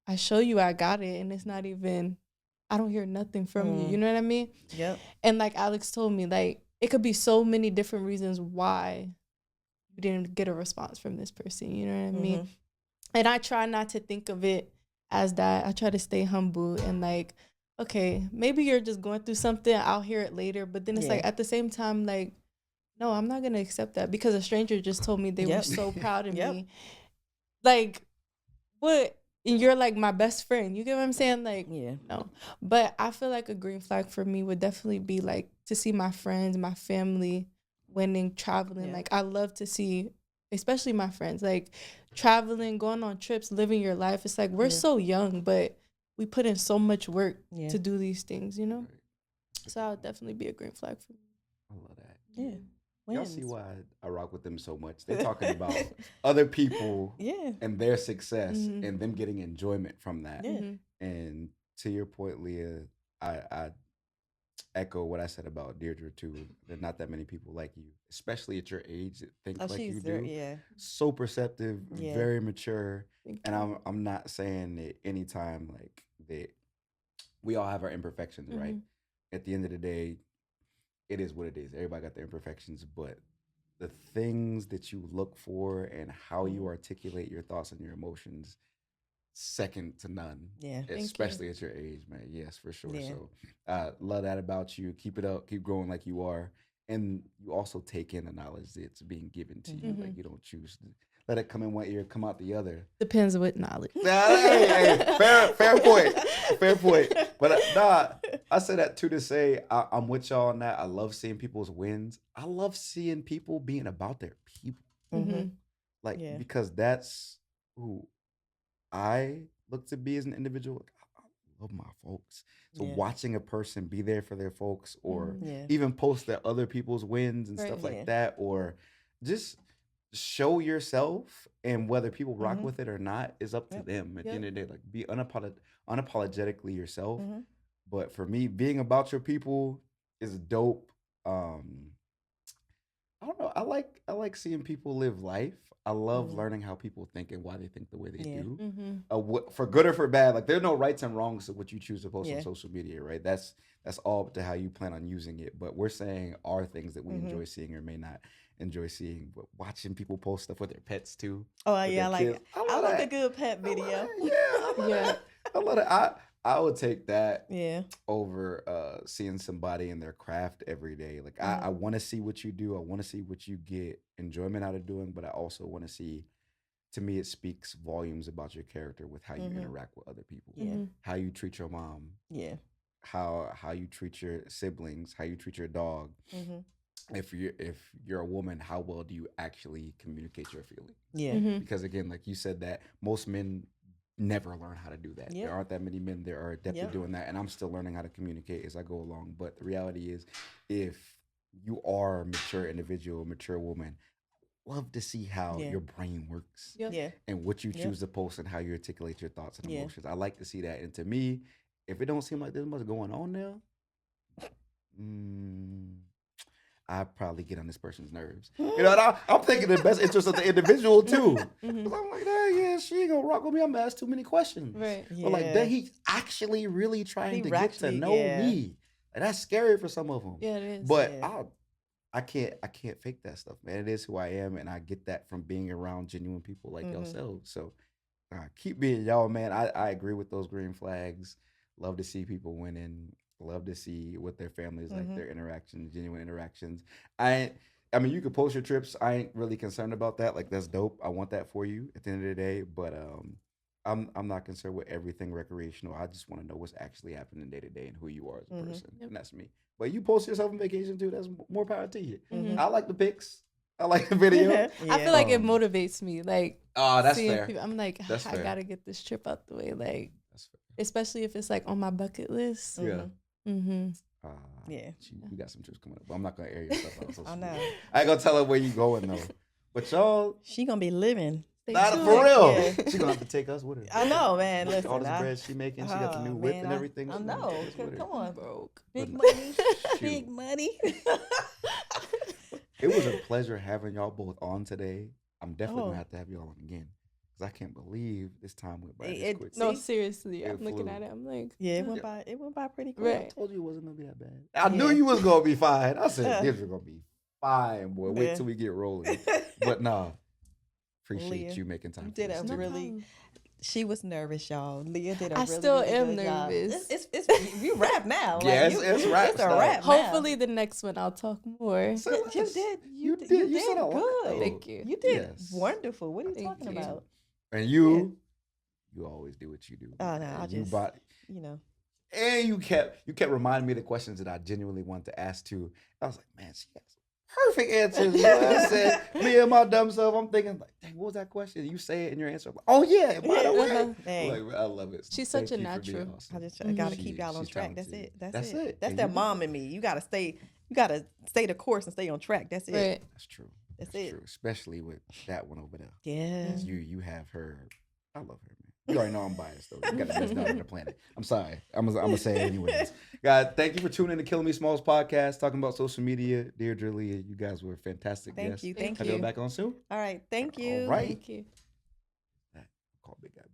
I show you I got it. And it's not even, I don't hear nothing from you. You know what I mean? Yep. And like Alex told me, like, it could be so many different reasons why you didn't get a response from this person. You know what I mean? Mhm. And I try not to think of it as that. I try to stay humble and like, okay, maybe you're just going through something. I'll hear it later. But then it's Yeah. like at the same time, like, no, I'm not gonna accept that because a stranger just told me they were Yep. so proud of Yep. me. Like, what? And you're like my best friend. You get what I'm saying? Like, Yeah. no. But I feel like a green flag for me would definitely be like to see my friends, my family winning, traveling. Yeah. Like, I love to see, especially my friends, like traveling, going on trips, living your life. It's like we're Yeah. so young, but we put in so much work Yeah. to do these things, you know? Right. So I would definitely be a green flag for me. I love that. Yeah. Y'all see Wins. why I rock with them so much. They're talking about other people Yeah. and their success Mhm. and them getting enjoyment from that. Yeah. Mhm. And to your point, Leah, I echo what I said about Deirdre too. There's not that many people like you, especially at your age, that think Oh, like you she's do. yeah. So perceptive, Yeah. very mature. Thank And you. I'm not saying that anytime like that we all have our imperfections, right? Mhm. At the end of the day, it is what it is. Everybody got their imperfections, but the things that you look for and how you Mhm. articulate your thoughts and your emotions, second to none. Yeah. you. Especially at your age, man. Yes, for sure. Yeah. So love that about you. Keep it up, keep growing like you are. And you also take in the knowledge that's being given to you. Like Mhm. you don't choose to let it come in one ear, come out the other. Depends what knowledge. Hey, fair point. Fair point. But I say that too to say I'm with y'all on that. I love seeing people's wins. I love seeing people being about their people. Mhm. Like Yeah. because that's who I look to be as an individual. Like, I love my folks. So Yeah. watching a person be there for their folks or Yeah. even post their other people's wins and Right. stuff Yeah. like that, or just show yourself, and whether people rock Mhm. with it or not is up to Yep. them. At the Yep. end of the day, like be unapologetically yourself. Mhm. But for me, being about your people is dope. I don't know. I like seeing people live life. I love Mhm. learning how people think and why they think the way they Yeah. do. Mm-hmm. For good or for bad, like there are no rights and wrongs to what you choose to post on Yeah. social media, right? That's all up to how you plan on using it. But we're saying are things that we Mhm. enjoy seeing or may not enjoy seeing. But watching people post stuff with their pets too. Oh with yeah, their kids, I like a good pet I love video. that. Yeah, I love Yeah. that. I love it. I would take that Yeah. over seeing somebody in their craft every day. Like I want to see what you do. I want to see what you get enjoyment out of doing, but I also want to see. To me, it speaks volumes about your character with how you interact with other people. Yeah. How you treat your mom, Yeah. how you treat your siblings, how you treat your dog. Mm-hmm. If you're a woman, how well do you actually communicate your feelings? Yeah. Mhm. Because again, like you said, that most men never learn how to do that. Yep. There aren't that many men that are adept Yep. at doing that, and I'm still learning how to communicate as I go along. But the reality is, if you are a mature individual, mature woman, love to see how Yeah. your brain works Yep. Yeah. and what you Yep. choose to post and how you articulate your thoughts and Yeah. emotions. I like to see that. And to me, if it don't seem like there's much going on there, I probably get on this person's nerves. You know, and I'm thinking the best interest of the individual too. Mhm. 'Cause I'm like, yeah, she ain't gonna rock with me. I'm gonna ask too many questions. Right. But like, Yeah. that he's actually really trying He to get to actually- know yeah. me. And that's scary for some of them. Yeah, it is. But Yeah. I can't fake that stuff, man. It is who I am, and I get that from being around genuine people like Mhm. yourselves. So keep being y'all, man. I agree with those green flags. Love to see people winning. Love to see what their family is like, Mhm. their interactions, genuine interactions. I mean, you could post your trips. I ain't really concerned about that. Like that's dope. I want that for you at the end of the day. But I'm not concerned with everything recreational. I just want to know what's actually happening day to day and who you are as a Mhm. person, Yep. and that's me. But you post yourself on vacation too. That's more power to you. Mhm. I like the pics. I like the video. I feel like it Um, motivates me. Like Oh, that's seeing fair. people, I'm like, That's I fair. gotta get this trip out the way. Like, That's fair. especially if it's like on my bucket list. Yeah. Mm-hmm. Uh, Yeah. you got some trips coming up, but I'm not gonna air your stuff out. on social I know. media. I ain't gonna tell her where you going though. But y'all, She gonna be living. not tuned. for real. Yeah. She gonna have to take us with her. I know, man. Listen, All this bread she making, she got the new whip and everything. I She gonna know. take us with her. Come on, Broke. big But- money, Shoot. big money. It was a pleasure having y'all both on today. I'm definitely Oh. gonna have to have y'all on again because I can't believe this time went by It- this it- quick. No, See? seriously. It I'm looking flew. at it. I'm like, Yeah, it Yeah. went by. It went by pretty quick. Right. I told you it wasn't gonna be that bad. I knew Yeah. you was gonna be fine. I said Yeah. this was gonna be fine, boy. Wait Yeah. till we get rolling. But nah, appreciate Leah, you making time. you for did this a too. no really- problem. She was nervous, y'all. Leah did a I really, still really am good job. nervous. It's you rap now. Like, Yeah, you, it's rap It's a style. rap. Hopefully, the next one I'll talk more. Say now. You less. did. You did. did. You You said did a lot, good. though. Thank you. You did Yes. wonderful. What are you Thank talking you. about? And you always do what you do. Oh, no, And I you just- brought, You know. and you kept reminding me of the questions that I genuinely wanted to ask too. I was like, man, she has perfect answers. You know what I said? Me and my dumb self, I'm thinking like, dang, what was that question? You say it in your answer. I'm like, oh yeah, by the way. Dang. Like, I love it. She's Thank such a you for being natural. awesome. I just Mhm. gotta keep y'all on She's track. That's talented. it. That's That's it. it. That's And that you- mom in me. You gotta stay. You gotta stay the course and stay on track. That's it. Right. That's true. That's That's it. true. Especially with that one over there. Yeah. 'Cause you have her. I love her, man. You already know I'm biased though. You got the best dog on the planet. I'm sorry. I'm gonna say it anyways. Guys, thank you for tuning in to Killing Me Smalls podcast, talking about social media. Deirdre, Leah, you guys were fantastic Thank guests. you. Thank Thank Have you. you back on soon? All right. Thank All you. right. Thank you. Call Big Guy back.